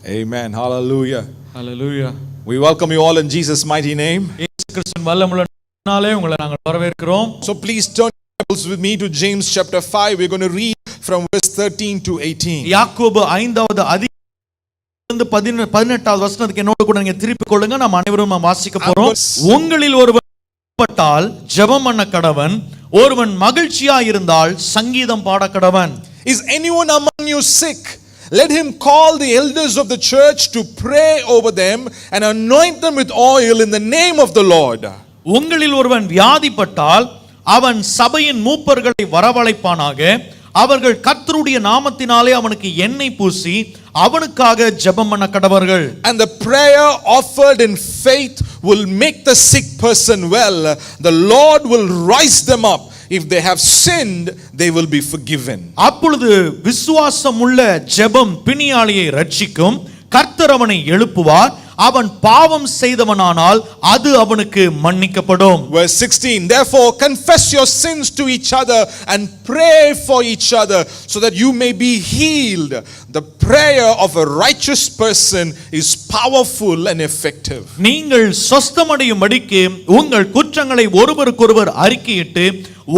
Amen. Hallelujah. Hallelujah. We welcome you all in Jesus' mighty name. இயேசு கிறிஸ்துவின் வல்லமையுள்ள நாமத்தினாலே உங்களை நாங்கள் வரவேற்கிறோம். So please turn your Bibles with me to James chapter 5. We're going to read from verse 13 to 18. யாக்கோபு 5வது அதிகாரத்திலிருந்து 18வது வசனத்துக்கு என்னோடு கூட நீங்க திருப்பிக் கொள்ளுங்க. நாம் அனைவரும் வாசிக்க போறோம். உங்களில் ஒருவன் பட்டால் ஜெபம் பண்ண கடவன், ஒருவன் மகிழ்ச்சியாய் இருந்தால் சங்கீதம் பாட கடவன். Is anyone among you sick? Let him call the elders of the church to pray over them and anoint them with oil in the name of the Lord. உங்களில் ஒருவன் வியாதிப்பட்டால் அவன் சபையின் மூப்பர்களை வரவழைப்பானாக. அவர்கள் கர்த்தருடைய நாமத்தினாலே அவனுக்கு எண்ணெய் பூசி அவனுக்காக ஜெபம் பண்ண கடவர்கள். And the prayer offered in faith will make the sick person well. The Lord will rise them up. If they have sinned, they will be forgiven. அப்பொழுது விசுவாசம் உள்ள ஜெபம் பிணியாளியை ரட்சிக்கும். கர்த்தர் அவனை எழுப்புவார். அவன் பாவம் செய்தவனானால் அது அவனுக்கு மன்னிக்கப்படும். Verse 16, therefore confess your sins to each other and pray for each other so that you may be healed. The prayer of a righteous person is powerful and effective. நீங்கள் சொஸ்தமடையும்படிக்கு உங்கள் குற்றங்களை ஒருவருக்கொருவர் அறிக்கையிட்டு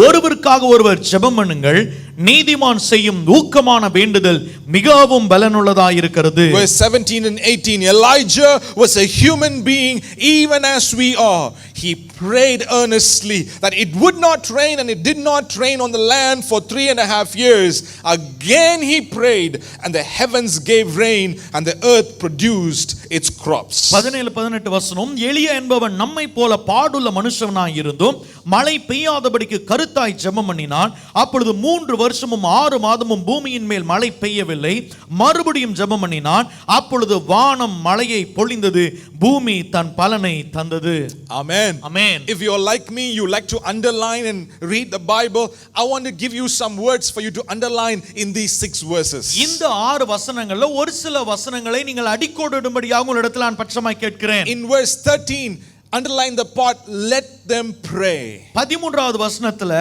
ஒருவருக்காக ஒருவர் ஜெபம் பண்ணுங்கள். நீதிமான் செய்யும் ஊக்கமான வேண்டுதல் மிகவும் பலனுள்ளதாக இருக்கிறது. Verse 17 and 18, Elijah was a human being even as we are. He prayed earnestly that it would not rain, and it did not rain on the land for 3.5 years. Again he prayed, and the heavens gave rain, and the earth produced its crops. 17-18 வசனம். எலியா என்பவன் நம்மை போல பாடுள்ள மனுஷனாய் இருந்தும் மழை பெய்யாதபடிக்கு கருத்தாய் ஜெபம் பண்ணினான். அப்பொழுது 3 வருஷமும் 6 மாதமும் பூமியின் மேல் மழை பெய்யவில்லை. மறுபடியும் ஜெபம் பண்ணினான். அப்பொழுது வானம் மழையை பொழிந்தது, பூமி தன் பலனை தந்தது. Amen. Amen. If you're like me, you like to underline and read the Bible, I want to give you some words for you to underline in these 6 verses. இந்த 6 வசனங்கள்ல ஒரு சில வசனங்களை நீங்கள் அடிக்கோடிடும்படியாக உங்களிடத்தில் நான் பட்சமாய் கேட்கிறேன். In verse 13, underline the part, let them pray. 13வது வசனத்துல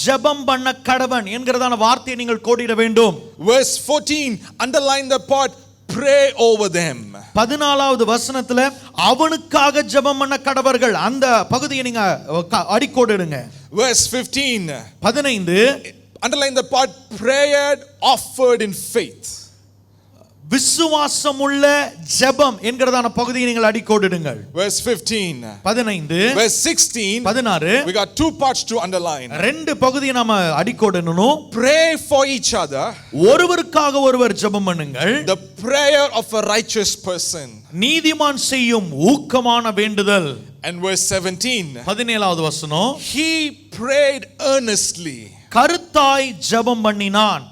ஜெபம் பண்ண கடவன் என்கிறதான வார்த்தையை நீங்கள் கோடிட வேண்டும். Verse 14, underline the part, pray over them. 14வது வசனத்துல அவனுக்காக ஜெபம் பண்ண கடவர்கள், அந்த பகுதியை நீங்க அடிக்கோடிடுங்க. Verse 15, 15, underline the part, prayer offered in faith. விசுவாசமுள்ள ஜெபம் என்கிறதான பகுதியை நீங்கள் அடிக்கோடிடுங்கள். Verse 15, 15, verse 16, 16, we got 2 parts to underline. ரெண்டு பகுதியை நாம அடிக்கோடிடணும். Pray for each other, ஒருவருக்காக ஒருவர் ஜெபம் பண்ணுங்கள். the prayer of a righteous person. நீதிமான் செய்யும் ஊக்கமான வேண்டுதல். And verse 17, 17வது வசனம், he prayed earnestly. கருத்தாய் ஜெபம் பண்ணினான்.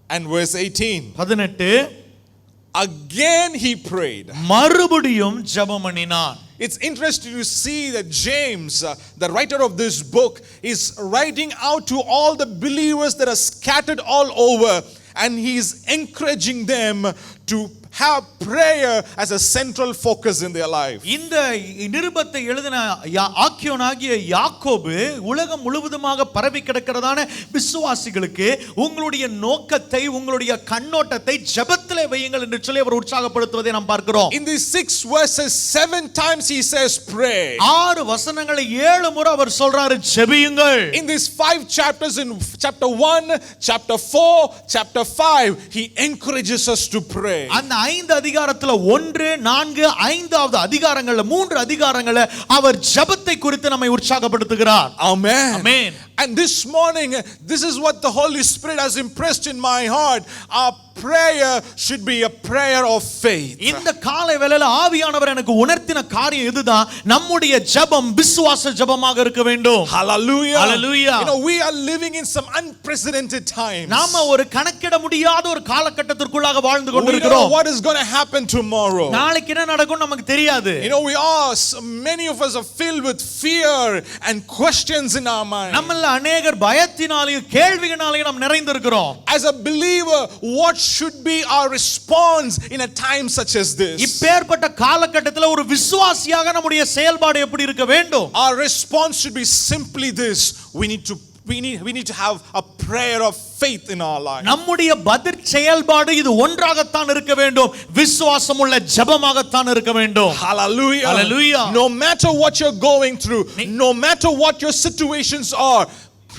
And verse 18, 18, again he prayed. மறுபடியும் ஜெபம் பண்ணினான். It's interesting to see that James, the writer of this book, is writing out to all the believers that are scattered all over, and he is encouraging them to have prayer as a central focus in their life. இந்த நிருபத்தை எழுதின ஆக்கியோனாகிய யாக்கோபு உலகம் முழுவதுமாக பரவி கிடக்கிறதான விசுவாசிகளுக்கு உங்களுடைய நோக்கத்தை, உங்களுடைய கண்ணோட்டத்தை ஜெபத்திலே வையுங்கள் என்று சொல்லி அவர் உற்சாகப்படுத்துவதை நாம் பார்க்கிறோம். In these 6 verses, 7 times he says pray. 6 வசனங்களை 7 முறை அவர் சொல்றாரு ஜெபியுங்கள். In these 5 chapters, in chapter 1, chapter 4, chapter 5, he encourages us to pray. அந்த 5 அதிகாரத்துல 1, 4, 5வது அதிகாரங்கள்ல 3 அதிகாரங்கள்ல அவர் ஜெபத்தை குறித்து நம்மை உற்சாகப்படுத்துகிறார். Amen. Amen. And this morning, this is what the Holy Spirit has impressed in my heart. Our prayer should be a prayer of faith. இந்த காலை வேளையில ஆவியானவர் எனக்கு உணர்த்தின காரியம் இதுதான். நம்முடைய ஜெபம் விசுவாச ஜெபமாக இருக்க வேண்டும். Hallelujah. Hallelujah. You know, we are living in some unprecedented times. நாம ஒரு கணக்கிட முடியாத ஒரு காலகட்டத்திற்குள்ளாக வாழ்ந்து We don't know கொண்டிருக்கிறோம். what is going to happen tomorrow. நாளைக்கு என்ன நடக்கும் நமக்கு தெரியாது. You know, many of us are filled with fear and questions in our mind. நம்மள அநேகர் பயத்தினாலேயும் கேள்விகளாலேயும் நாம் நிறைந்திருக்கிறோம். As a believer, what should be our response in a time such as this? இப்பேற்பட்ட காலகட்டத்தில் ஒரு விசுவாசியாக நம்முடைய செயல்பாடு எப்படி இருக்க வேண்டும்? Our response should be simply this: we need to we need to have a prayer of faith in our life. நம்முடைய பதில் செயல்பாடு இது ஒன்றாகத்தான் இருக்க வேண்டும். விசுவாசமுள்ள ஜெபமாகத்தான் இருக்க வேண்டும். Hallelujah. Hallelujah. No matter what you're going through, no matter what your situations are,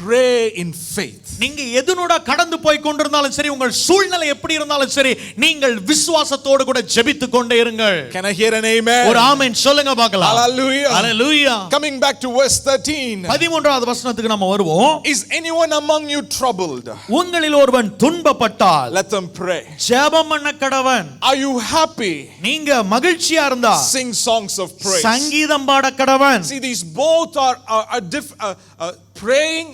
pray in faith. நீங்க எதுனோட கடந்து போய் கொண்டிருந்தாலும் சரி, உங்கள் சூழ்நிலை எப்படி இருந்தாலும் சரி, நீங்கள் விசுவாசத்தோடு கூட ஜெபித்துக் கொண்டே இருங்கள். Can I hear an amen? ஒரு ஆமென் சொல்லுங்க பார்க்கலாம். Hallelujah. Hallelujah. Coming back to verse 13. 13வது வசனத்துக்கு நாம வருவோம். Is anyone among you troubled? உங்களில் ஒருவன் துன்பப்பட்டால் Let them pray. ஜெபம் பண்ண கடவன். Are you happy? நீங்க மகிழ்ச்சியா இருந்தா Sing songs of praise. சங்கீதம் பாட கடவன். See, these both are praying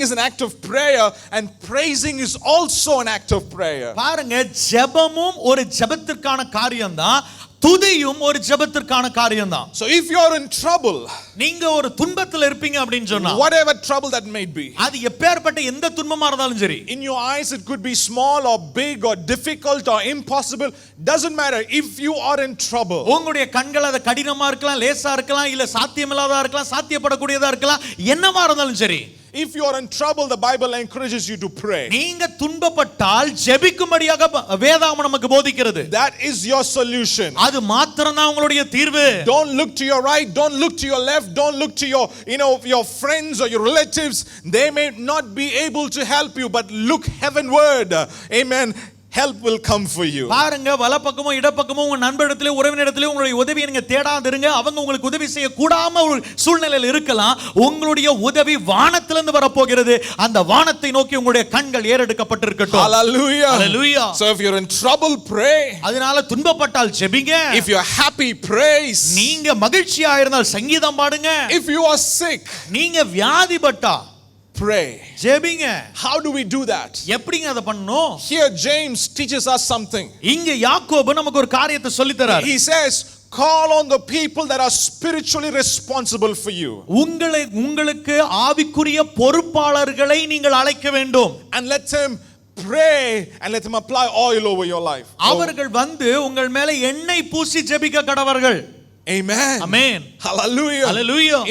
is an act of prayer, and praising is also an act of prayer. பாருங்க, ஜெபமும் ஒரு ஜெபத்திற்கான காரியம்தான், துதியும் ஒரு ஜெபத்திற்கான காரியம்தான். So if you are in trouble, நீங்க ஒரு துன்பத்துல இருப்பீங்க அப்படினு சொன்னா, whatever trouble that may be, அது எப்பேர்ப்பட்ட எந்த துன்பமா இருந்தாலும் சரி, in your eyes it could be small or big or difficult or impossible, doesn't matter. If you are in trouble, உங்களுடைய கண்கள் அது கடினமா இருக்கலாம், லேசா இருக்கலாம், இல்ல சாத்தியமில்லாததா இருக்கலாம், சாத்தியப்படக்கூடியதா இருக்கலாம், என்னவா இருந்தாலும் சரி, if you are in trouble, the Bible encourages you to pray. நீங்க துன்பப்பட்டால் ஜெபிக்கும்படியாக வேதாகமம் நமக்கு போதிக்கிறது. That is your solution. அது மாத்திரம்தான் உங்களுடைய தீர்வு. Don't look to your right, don't look to your left, don't look to your friends or your relatives. They may not be able to help you, but look heavenward. Amen. Help will come for you. பாருங்க, வலப்பக்கமோ இடப்பக்கமோ உங்க நண்பரிடத்திலே உறவினரிடத்திலே உங்களுடைய உதவியை நீங்க தேடாதிருங்க. அவங்க உங்களுக்கு உதவி செய்ய கூடாம ஒரு சூழ்நிலையில் இருக்கலாம். உங்களுடைய உதவி வானத்திலிருந்து வரப்போகிறது. அந்த வானத்தை நோக்கி உங்களுடைய கண்கள் ஏறெடுக்கப்பட்டிருக்கட்டும். Hallelujah. Hallelujah. So if you're in trouble, pray. அதனால துன்பப்பட்டால் ஜெபிங்க. If you're happy, praise. நீங்க மகிழ்ச்சியா இருந்தால் சங்கீதம் பாடுங்க. If you are sick, நீங்க வியாதிப்பட்டா pray. ஜெபிங்க. How do we do that? எப்படிங்க அத பண்ணணும்? Here James teaches us something. இங்க யாக்கோபு நமக்கு ஒரு காரியத்தை சொல்லி தரார். He says, call on the people that are spiritually responsible for you. உங்களுக்கு ஆவிக்குரிய பொறுப்பாளர்களை நீங்கள் அழைக்க வேண்டும். And let them pray and let them apply oil over your life. அவர்கள் வந்து உங்கள் மேல எண்ணெய் பூசி ஜெபிக்க கடவர்கள். Amen. Amen. Hallelujah. Hallelujah.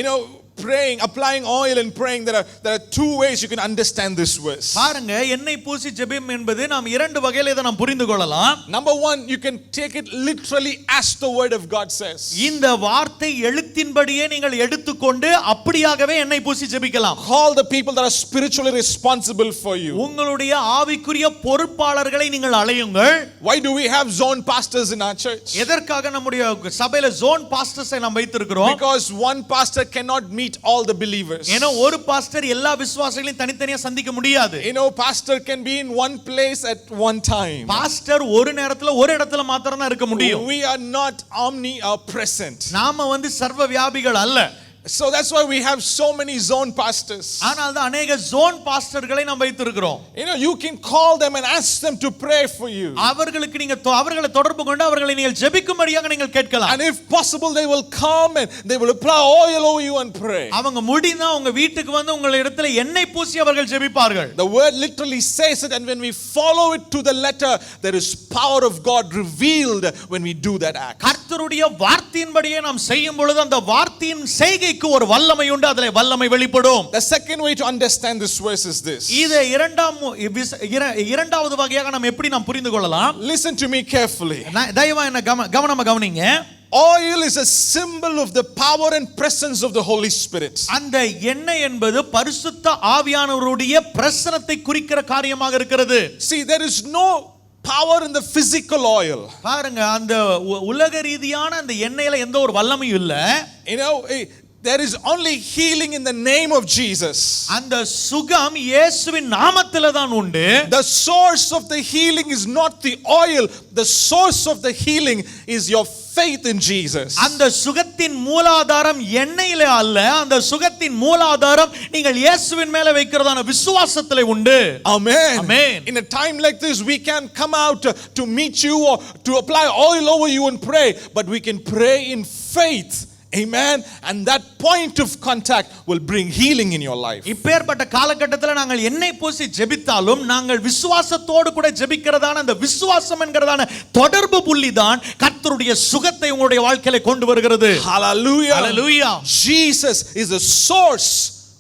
Praying, applying oil and praying, there are two ways you can understand this verse. பாருங்க, எண்ணெய் பூசி ஜெபம் என்பது நாம் இரண்டு வகையில இத நாம் புரிந்து கொள்ளலாம். Number one, you can take it literally as the word of God says. இந்த வார்த்தை எழுத்தின்படியே நீங்கள் எடுத்துக்கொண்டு அப்படியாகவே எண்ணெய் பூசி ஜெபிக்கலாம். Call the people that are spiritually responsible for you. உங்களுடைய ஆவிக்குரிய பொறுப்பாளர்களை நீங்கள் அழையுங்கள். Why do we have zone pastors in our church? எதற்காக நம்முடைய சபையில zone pastors ஐ நாம் வைத்திருக்கிறோம்? Because one pastor cannot meet all the believers. ஏன்னா ஒரு பாஸ்டர் எல்லா விசுவாசிகளையும் தனித்தனியா சந்திக்க முடியாது. Pastor can be in one place at one time. Pastor ஒரு நேரத்துல ஒரு இடத்துல மாத்திரம் தான் இருக்க முடியும். We are not omnipresent. நாம வந்து சர்வ வியாபிகள் அல்ல. So that's why we have so many zone pastors. ஆனால் தான் अनेक zone pastorகளை நாம் வைத்திருக்கிறோம். You can call them and ask them to pray for you. அவர்களுக்கு நீங்க அவர்களை தொடர்பு கொண்டு அவர்களை நீங்கள் ஜெபிக்கும்படியாக நீங்கள் கேட்கலாம். And if possible they will come and they will apply oil over you and pray. அவங்க முடிந்தா உங்க வீட்டுக்கு வந்து உங்க இடத்துல எண்ணெய் பூசி அவர்கள் ஜெபிப்பார்கள். The word literally says it, and when we follow it to the letter, there is power of God revealed when we do that act. கர்த்தருடைய வார்த்தையின்படியே நாம் செய்யும் பொழுது அந்த வார்த்தையின் செய்கைக்கு ஒரு வல்லமை உண்டு, அதிலே வல்லமை வெளிப்படும். The second way to understand this verse is this. இது இரண்டாவது வகையாக நாம் எப்படி நாம் புரிந்து கொள்ளலாம்? Listen to me carefully. தயவா என்ன கவனமா கவனிங்க. Oil is a symbol of the power and presence of the Holy Spirit. அந்த எண்ணெய் என்பது பரிசுத்த ஆவியானவருடைய பிரசன்னத்தை குறிக்கிற காரியமாக இருக்கிறது. See, there is no power in the physical oil. பாருங்க, அந்த உலக ரீதியான அந்த எண்ணெயில எந்த ஒரு வல்லமையும் இல்ல. There is only healing in the name of Jesus. அந்த சுகம் இயேசுவின் நாமத்திலே தான் உண்டு. The source of the healing is not the oil. The source of the healing is your faith in Jesus. அந்த சுகத்தின் மூலாதாரம் எண்ணெயிலே அல்ல, அந்த சுகத்தின் மூலாதாரம் நீங்கள் இயேசுவின் மேலே வைக்கிறதான விசுவாசத்திலே உண்டு. Amen. Amen. In a time like this, we can come out to meet you or to apply oil over you and pray, but we can pray in faith. Amen. And that point of contact will bring healing in your life. இப்பேர்ப்பட்ட காலகட்டத்தில் நாங்கள் எண்ணெய் பூசி ஜெபித்தாலும் நாங்கள் விசுவாசத்தோடு கூட ஜெபிக்கிறதான அந்த விசுவாசம் என்கிறதான தொடர்பு புள்ளி தான் கர்த்தருடைய சுகத்தை உங்களுடைய வாழ்க்கையில கொண்டு வருகிறது. Hallelujah. Hallelujah. Jesus is the source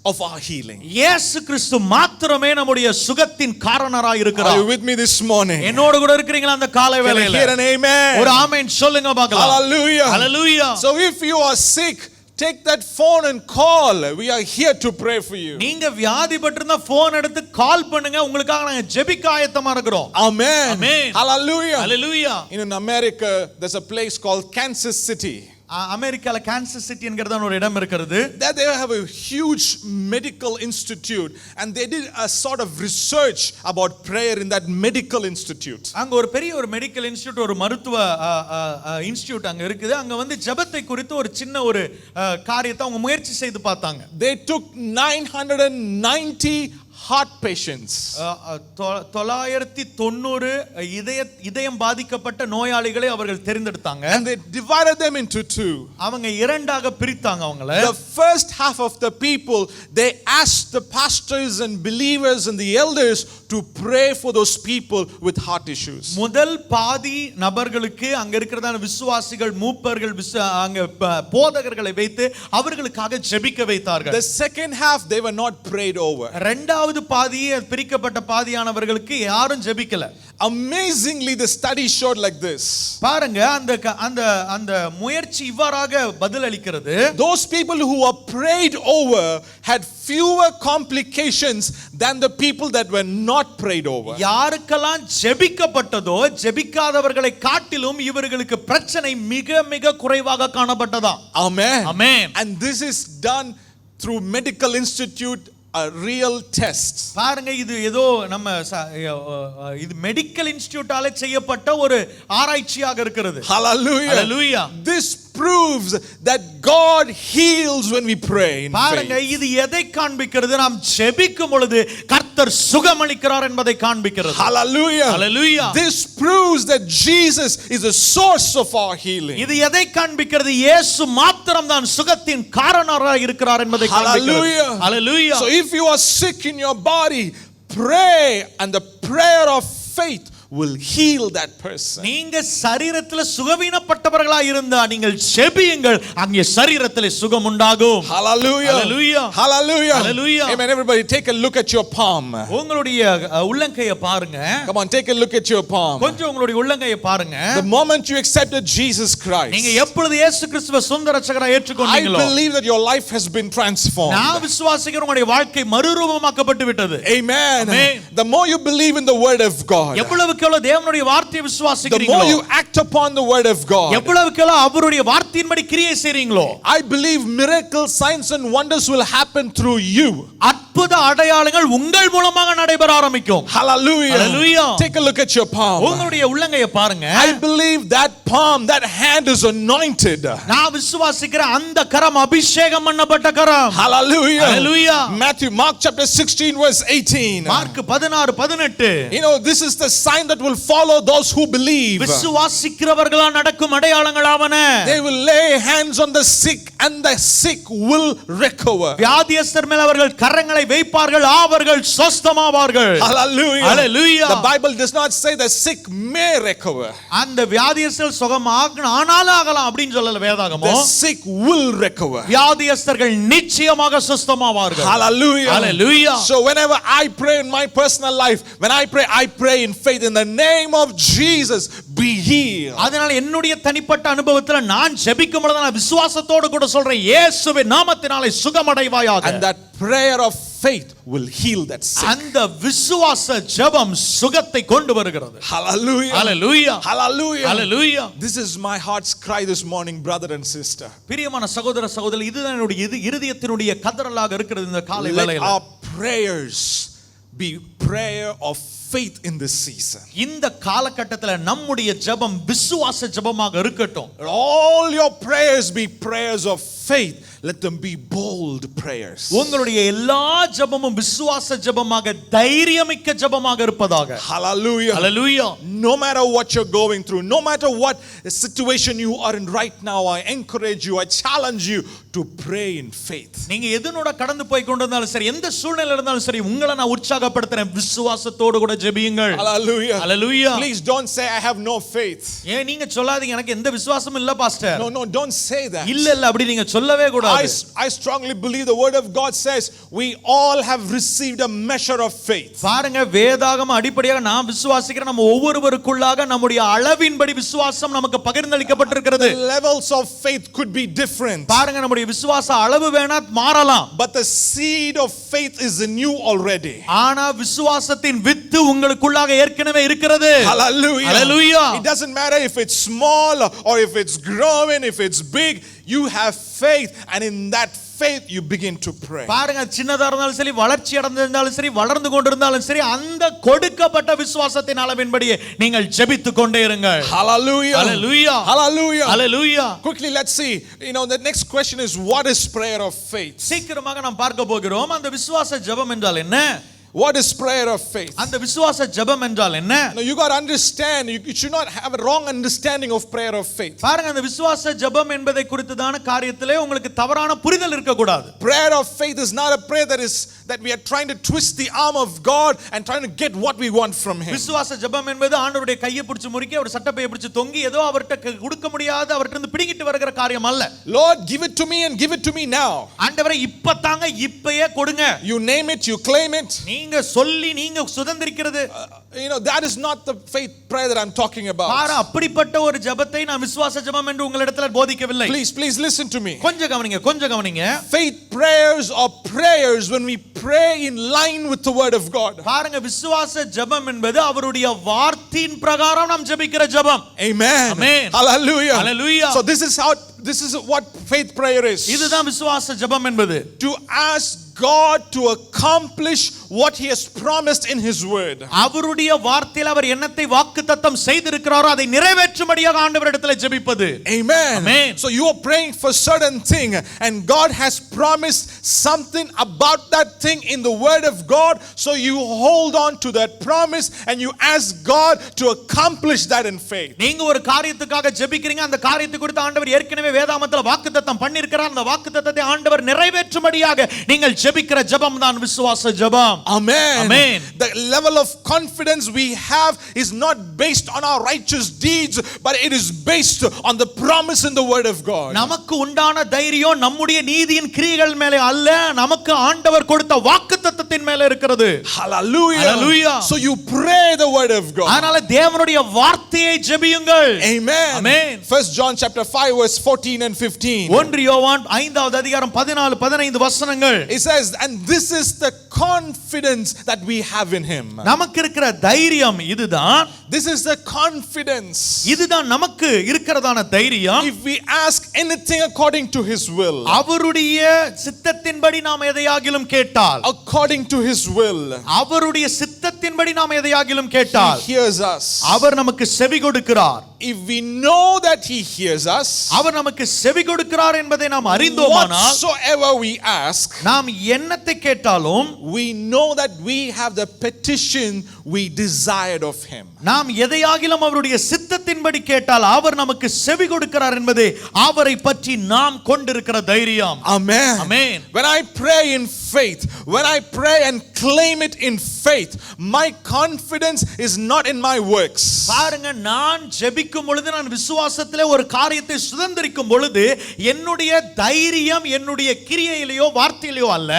of our healing. இயேசு கிறிஸ்து மாத்திரமே நம்முடைய சுகத்தின் காரணராய் Are இருக்கிறார். you with me this morning? என்னோடு கூட இருக்கீங்களா அந்த காலை Can I வேளையில? hear an amen? ஒரு ஆமென் சொல்லுங்க பார்க்கலாம். Hallelujah. Hallelujah. So if you are sick, take that phone and call. We are here to pray for you. நீங்க வியாதிப்பட்டிருந்தா போன் எடுத்து கால் பண்ணுங்க, உங்களுக்காக நாங்க ஜெபிக்க ஆயத்தமா இருக்கிறோம். Amen. Amen. Hallelujah. Hallelujah. In America, there's a place called Kansas City. அமெரிக்கால Kansas city என்கிறதான ஒரு இடம் இருக்கிறது. There they have a huge medical institute and they did a sort of research about prayer in that medical institute. அங்க ஒரு பெரிய ஒரு medical institute, ஒரு மருத்துவ இன்ஸ்டிடியூட் அங்க இருக்குது. அங்க வந்து ஜெபத்தை குறித்து ஒரு சின்ன ஒரு காரியத்தை அவங்க முயற்சி செய்து பார்த்தாங்க. They took 990 heart patients. 990 இதயம் பாதிக்கப்பட்ட நோயாளிகளை அவர்கள் தேர்ந்தெடுத்தாங்க. And they divided them into two. அவங்க இரண்டாக பிரித்தாங்க அவங்களை. The first half of the people, they asked the pastors and believers and the elders to pray for those people with heart issues. முதல் பாதி நபர்களுக்கு அங்க இருக்கிறதான விசுவாசிகள், மூப்பர்கள், அங்க போதகர்களை வைத்து அவர்களுக்காக ஜெபிக்க வைத்தார்கள். The second half they were not prayed over. இரண்டாவது பாதி பிரிக்கப்பட்ட பாதியானவர்களுக்கு யாரும் ஜெபிக்கல. Amazingly, the study showed like this. பாருங்க, அந்த முயற்சி இவ்வாறாக பதிலளிக்கிறது. Those people who were prayed over had fewer complications than the people that were not prayed over. யாருக்கெல்லாம் ஜெபிக்கப்பட்டதோ ஜெபிக்காதவர்களை காட்டிலும் இவர்களுக்கு பிரச்சனை மிக மிக குறைவாக காணப்பட்டதா. Amen. Amen. And this is done through medical institute, a real test. பாருங்க, இது ஏதோ நம்ம இது மெடிக்கல் இன்ஸ்டிடியூட்டால செய்யப்பட்ட ஒரு ஆராய்ச்சியாக இருக்கிறது. Hallelujah. Hallelujah. This proves that God heals when we pray in பாருங்க, faith. இது எதை காண்பிக்கிறது? நாம் ஜெபிக்கும் பொழுது கர்த்தர் சுகமளிக்கிறார் என்பதை காண்பிக்கிறது. Hallelujah. Hallelujah. This proves that Jesus is the source of our healing. இது எதை காண்பிக்கிறது? இயேசு மாத்திரம் தான் சுகத்தின் காரணராக இருக்கிறார் என்பதை காண்பிக்கிறது. Hallelujah. Hallelujah. So if you are sick in your body, pray and the prayer of faith will heal that person. நீங்க சரீரத்தில் சுகவீனப்பட்டவர்களா இருந்தா நீங்கள் ஜெபியுங்கள், அங்கே சரீரத்தில் சுகம் உண்டாகும். Hallelujah. Hallelujah. Hallelujah. Hallelujah. Amen. Everybody take a look at your palm. உங்களுடைய உள்ளங்கையை பாருங்க. Come on, take a look at your palm. கொஞ்சம் உங்களுடைய உள்ளங்கையை பாருங்க. The moment you accepted Jesus Christ, நீங்க எப்பொழுது இயேசு கிறிஸ்துவை சொந்த இரட்சகராக ஏற்றுக்கொண்டீங்களோ, I believe that your life has been transformed. நான் விசுவாசிக்கிறேன் உங்களுடைய வாழ்க்கை மறுரூபமாக்கப்பட்டு விட்டது. Amen. Amen. The more you believe in the word of God, எவ்வளவுக்கு எவ்வளவு தேவனுடைய வார்த்தையை the விசுவாசிக்கிறீங்களோ, more you act upon the word of God, எவ்வளவுக்கு எவ்வளவு அவருடைய வார்த்தையின்படி கிரியை செய்றீங்களோ, I believe miracles, signs and wonders will happen through you. அற்புத அடையாளங்கள் உங்கள் மூலமாக நடைபெற ஆரம்பிக்கும். Hallelujah. Hallelujah. Take a look at your palm. உங்களுடைய உள்ளங்கையை பாருங்க. I believe that palm, that hand is anointed. நான் விசுவாசிக்கிறேன் அந்த கரம் அபிஷேகம் பண்ணப்பட்ட கரம். Hallelujah. Hallelujah. Mark chapter 16 verse 18. Mark 16:18. You know, this is the sign that will follow those who believe. விசுவாசிக்கிறவர்களால் நடக்கும் அடையாளங்களாவன. They will lay hands on the sick and the sick will recover. வியாதியஸ்தர் மேல் அவர்கள் கரங்களை வைப்பார்கள், அவர்கள் சொஸ்தமாவார்கள். Hallelujah. Hallelujah. The Bible does not say the sick may recover. அந்த வியாதியஸ்தர் சுகமாகணும் ஆனாலும் ஆகலாம் அப்படினு சொல்லல வேதாகமோ. The sick will recover. வியாதியஸ்தர்கள் நிச்சயமாக சொஸ்தமாவார்கள். Hallelujah. Hallelujah. So whenever I pray in my personal life, when I pray in faith in the name of Jesus, be healed. அதனால என்னுடைய தனிப்பட்ட அனுபவத்துல நான் ஜெபிக்கும் பொழுது நான் விசுவாசத்தோடு கூட சொல்றேன், இயேசுவின் நாமத்தினாலே சுகமடைவாயாக. And that prayer of faith will heal that sick. அந்த விசுவாச ஜெபம் சுகத்தை கொண்டு வருகிறது. Hallelujah. Hallelujah. Hallelujah. Hallelujah. This is my heart's cry this morning, brother and sister. பிரியமான சகோதர சகோதரி, இதுதான் என்னுடைய இருதயத்தினுடைய கதறலாக இருக்கிறது இந்த காலை Let வேளையில. our prayers be prayer of faith in this season. இந்த காலகட்டத்துல நம்முடைய ஜெபம் விசுவாச ஜெபமாக இருக்கட்டும். All your prayers be prayers of faith. Let them be bold prayers. உங்களுடைய எல்லா ஜெபமும் விசுவாச ஜெபமாக, தைரியமிக்க ஜெபமாக இருப்பதாக. Hallelujah. Hallelujah. No matter what you're going through, no matter what situation you are in right now, I encourage you, I challenge you to pray in faith. நீங்க எதனோட கடந்து போய் கொண்டிருந்தாலும் சரி, எந்த சூழ்நிலையில இருந்தாலும் சரி, உங்களை நான் உற்சாகப்படுத்துறேன், விசுவாசத்தோடு கூட ஜெபியுங்கள். Hallelujah. Hallelujah. Please don't say I have no faith. ஏன் நீங்க சொல்லாதீங்க எனக்கு எந்த விசுவாசமும் இல்ல pastor. No, don't say that. இல்ல அப்படி நீங்க சொல்லவே கூடாது. கூடாது. I strongly believe the word of God says we all have received a measure of faith. பாருங்க, வேதாகம அடிப்படையாக நாம் விசுவாசிக்கிற நம்ம ஒவ்வொருவருக்குள்ளாக நம்முடைய அளவின்படி விசுவாசம் நமக்கு பகிர்ந்தளிக்கப்பட்டிருக்கிறது. The levels of faith could be different. பாருங்க, நம்முடைய விசுவாச அளவு வேணா மாறலாம். But the seed of faith is in you already. ஆனா விசுவாசத்தின் வித்து உங்களுக்குள்ளாக ஏற்கனவே இருக்கிறது. Hallelujah. Hallelujah. It doesn't matter if it's small or if it's growing, if it's big, you have faith, and in that faith you begin to pray. பாருங்க, சின்னதா இருந்தாலும் சரி, வளர்ச்சி அடைந்திருந்தாலும் சரி, வளர்ந்து கொண்டிருந்தாலும் சரி, அந்த கொடுக்கப்பட்ட விசுவாசத்தின் அளவின்படியே நீங்கள் ஜெபித்துக் கொண்டே இருங்கள். Hallelujah. Hallelujah. Hallelujah. Hallelujah. Quickly, let's see. The next question is, what is prayer of faith? சீக்கிரமாக நாம் பார்க்க போகிறோம். அந்த விசுவாச ஜெபம் என்றால் என்ன? What is prayer of faith? அந்த விசுவாச ஜெபம் என்றால் என்ன? Now you got to understand, you should not have a wrong understanding of prayer of faith. பாருங்க, அந்த விசுவாச ஜெபம் என்பதை குறித்ததான காரியத்திலே உங்களுக்கு தவறான புரிதல் இருக்க கூடாது. Prayer of faith is not a prayer that we are trying to twist the arm of God and trying to get what we want from him. விசுவாச ஜெபம் என்பது ஆண்டவருடைய கையை பிடிச்சு முறுக்கி அவர் சட்டப்பையை பிடிச்சு தொங்கி ஏதோ அவர்ட்ட கொடுக்க முடியாத அவர்ட்ட இருந்து பிடிங்கிட்டு வருகிற காரியம் அல்ல. Lord, give it to me and give it to me now. ஆண்டவரே இப்பதாங்க இப்பயே கொடுங்க. You name it, you claim it. நீங்க சொல்லி நீங்க சுதந்திரிக்கிறது. That is not the faith prayer that I'm talking about. பாரு, அப்படிப்பட்ட ஒரு ஜெபத்தை நான் விசுவாச ஜெபம் என்று உங்களிடத்துல போதிக்கவில்லை. Please listen to me. கொஞ்சம் கவனிங்க. Faith prayers are prayers when we pray in line with the word of God. பாருங்க, விசுவாச ஜெபம் என்பது அவருடைய வார்த்தையின் பிரகாரம் நாம் ஜெபிக்கிற ஜெபம். Amen. Amen. Hallelujah. Hallelujah. So this is what faith prayer is. இதுதான் விசுவாச ஜெபம் என்பது. To ask God to accomplish what he has promised in his word. அவருடைய வார்த்தையில் அவர் என்னத்தை வாக்குத்தத்தம் செய்திருக்கிறாரோ அதை நிறைவேற்றும்படியாக ஆண்டவரிடத்தில் ஜெபிப்பது. Amen. Amen. So you are praying for certain thing and God has promised something about that thing in the word of God, so you hold on to that promise and you ask God to accomplish that in faith. நீங்க ஒரு காரியத்துக்காக ஜெபிக்கிறீங்க, அந்த காரியத்தை குறித்து ஆண்டவர் ஏற்கனவே வேதாகமத்தில் வாக்குத்தத்தம் பண்ணியிருக்கிறார். அந்த வாக்குத்தத்தத்தை ஆண்டவர் நிறைவேற்றும்படியாக நீங்கள் ஜெபிக்கிற ஜெபம் தான் விசுவாச ஜெபம். Amen. Amen. The level of confidence we have is not based on our righteous deeds, but it is based on the promise in the word of God. நமக்கு உண்டான தைரியம் நம்முடைய நீதியின் கிரியைகள் மேலே அல்ல, நமக்கு ஆண்டவர் கொடுத்த வாக்குத்தத்தத்தின் மேலே இருக்கிறது. Hallelujah. Hallelujah. So you pray the word of God. அதனால தேவனுடைய வார்த்தையை ஜெபியுங்கள். Amen. Amen. 1 John chapter 5 verse 14 and 15. 1 யோவான் 5வது அதிகாரம் 14-15 வசனங்கள். It says, and this is the confidence that we have in him. நமக்கு இருக்கிற தைரியம் இதுதான். This is the confidence. இதுதான் நமக்கு இருக்கிறதான தைரியம். If we ask anything according to his will. அவருடைய சித்தத்தின்படி நாம் எதையாகிலும் கேட்டால். According to his will. அவருடைய சித்தத்தின்படி நாம் எதையாகிலும் கேட்டால். He hears us. அவர் நமக்கு செவி கொடுக்கிறார். If we know that he hears us. அவர் நமக்கு செவி கொடுக்கிறார் என்பதை நாம் அறிந்தோமானால். Whatsoever we ask. நாம் என்னத்தை கேட்டாலும். We know that we have the petition we desired of him. நாம் எதையாகிலும் அவருடைய சித்தத்தின்படி கேட்டால் அவர் நமக்கு செவி கொடுக்கிறார் என்பதே அவரை பற்றி நாம் கொண்டிருக்கிற தைரியம். Amen. Amen. When I pray in faith, when I pray and claim it in faith, my confidence is not in my works. பாருங்க, நான் ஜெபிக்கும் பொழுது, நான் விசுவாசத்திலே ஒரு காரியத்தை சுதந்திரிக்கும் பொழுது என்னுடைய தைரியம் என்னுடைய கிரியையிலோ வார்த்தையிலோ அல்ல.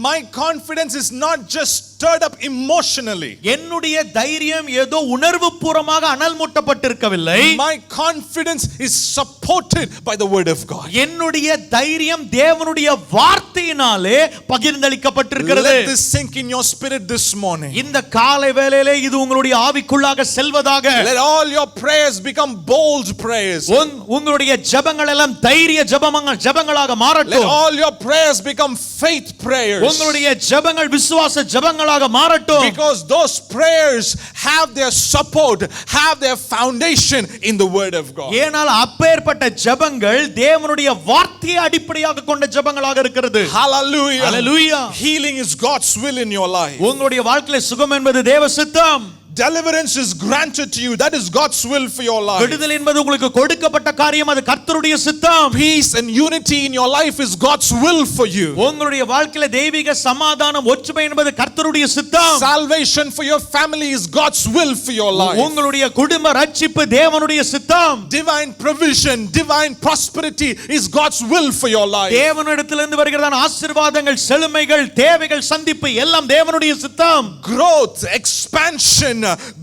My confidence is not just stirred up emotionally. என்னுடைய தைரியம் ஏதோ உணர்வுபூர்வமாக அனல் மூட்டப்பட்டிருக்கவில்லை. My confidence is supported by the word of God. என்னுடைய தைரியம் தேவனுடைய வார்த்தையினாலே பகிர்ந்தளிக்கப்பட்டிருக்கிறது. Let this sink in your spirit this morning. இந்த காலை வேளையிலே இது உங்களுடைய ஆவிக்குள்ளாக செல்வதாக. Let all your prayers become bold prayers. உங்களுடைய ஜெபங்கள் எல்லாம் தைரிய ஜெபங்களாக மாறட்டும். Let all your prayers become faith prayers. உங்களுடைய ஜெபங்கள் விசுவாச ஜெபங்களாக மாறட்டும். Because those prayers have their support, have their foundation in the word of God. ஏனால் அப்பேற்பட்ட ஜெபங்கள் தேவனுடைய வார்த்தையை அடிப்படையாக கொண்ட ஜெபங்களாக இருக்கிறது. Hallelujah. Hallelujah. Healing is God's will in your life. உங்களுடைய வாழ்க்கையில சுகம் என்பது தேவ சித்தம். deliverance is granted to you. That is God's will for your life. விடுதலை என்பது உங்களுக்கு கொடுக்கப்பட்ட காரியம், அது கர்த்தருடைய சித்தம். Peace and unity in your life is God's will for you. உங்களுடைய வாழ்க்கையில தெய்வீக சமாதானம் ஒற்றுமை என்பது கர்த்தருடைய சித்தம். Salvation for your family is God's will for your life. உங்களுடைய குடும்ப ரட்சிப்பு தேவனுடைய சித்தம். Divine provision, divine prosperity is God's will for your life. தேவனிடத்திலிருந்து வருகிறதான ஆசீர்வாதங்கள், செழுமைகள், தேவைகள் சந்திப்பு எல்லாம் தேவனுடைய சித்தம். Growth, expansion,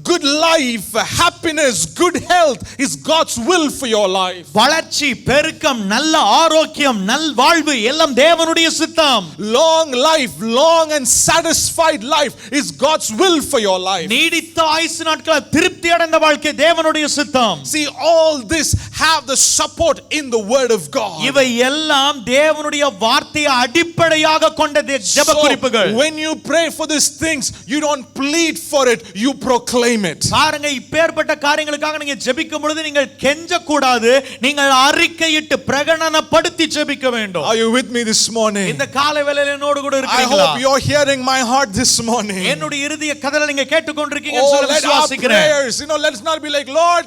good life, happiness, good health is God's will for your life. வளர்ச்சி, பெருக்கம், நல்ல ஆரோக்கியம், நல் வாழ்வு எல்லாம் தேவனுடைய சித்தம். Long life, long and satisfied life is God's will for your life. நீடித்த ஆயுசு நாட்கள் திருப்தி அடைந்த வாழ்க்கை தேவனுடைய சித்தம். See, all this have the support in the word of God. இவை எல்லாம் தேவனுடைய வார்த்தையை அடிப்படையாக கொண்ட ஜெப குறிப்புகள். When you pray for these things, you don't plead for it, you proclaim it. பாருங்க, இப்பேற்பட்ட காரியங்களுக்காக நீங்க ஜெபிக்கும் பொழுது நீங்கள் கெஞ்ச கூடாது, நீங்கள் அறிக்கையிட்டு பிரகடனப்படுத்தி ஜெபிக்க வேண்டும். Are you with me this morning? இந்த காலை வேளையில என்னோடு கூட I இருக்கீங்களா? hope you're hearing my heart this morning. என்னுடைய இருதய கதறலை நீங்க கேட்டுக்கொண்டிருக்கீங்கன்னு சொல்லி let our விசுவாசிக்கிறேன். prayers, let's not be like, Lord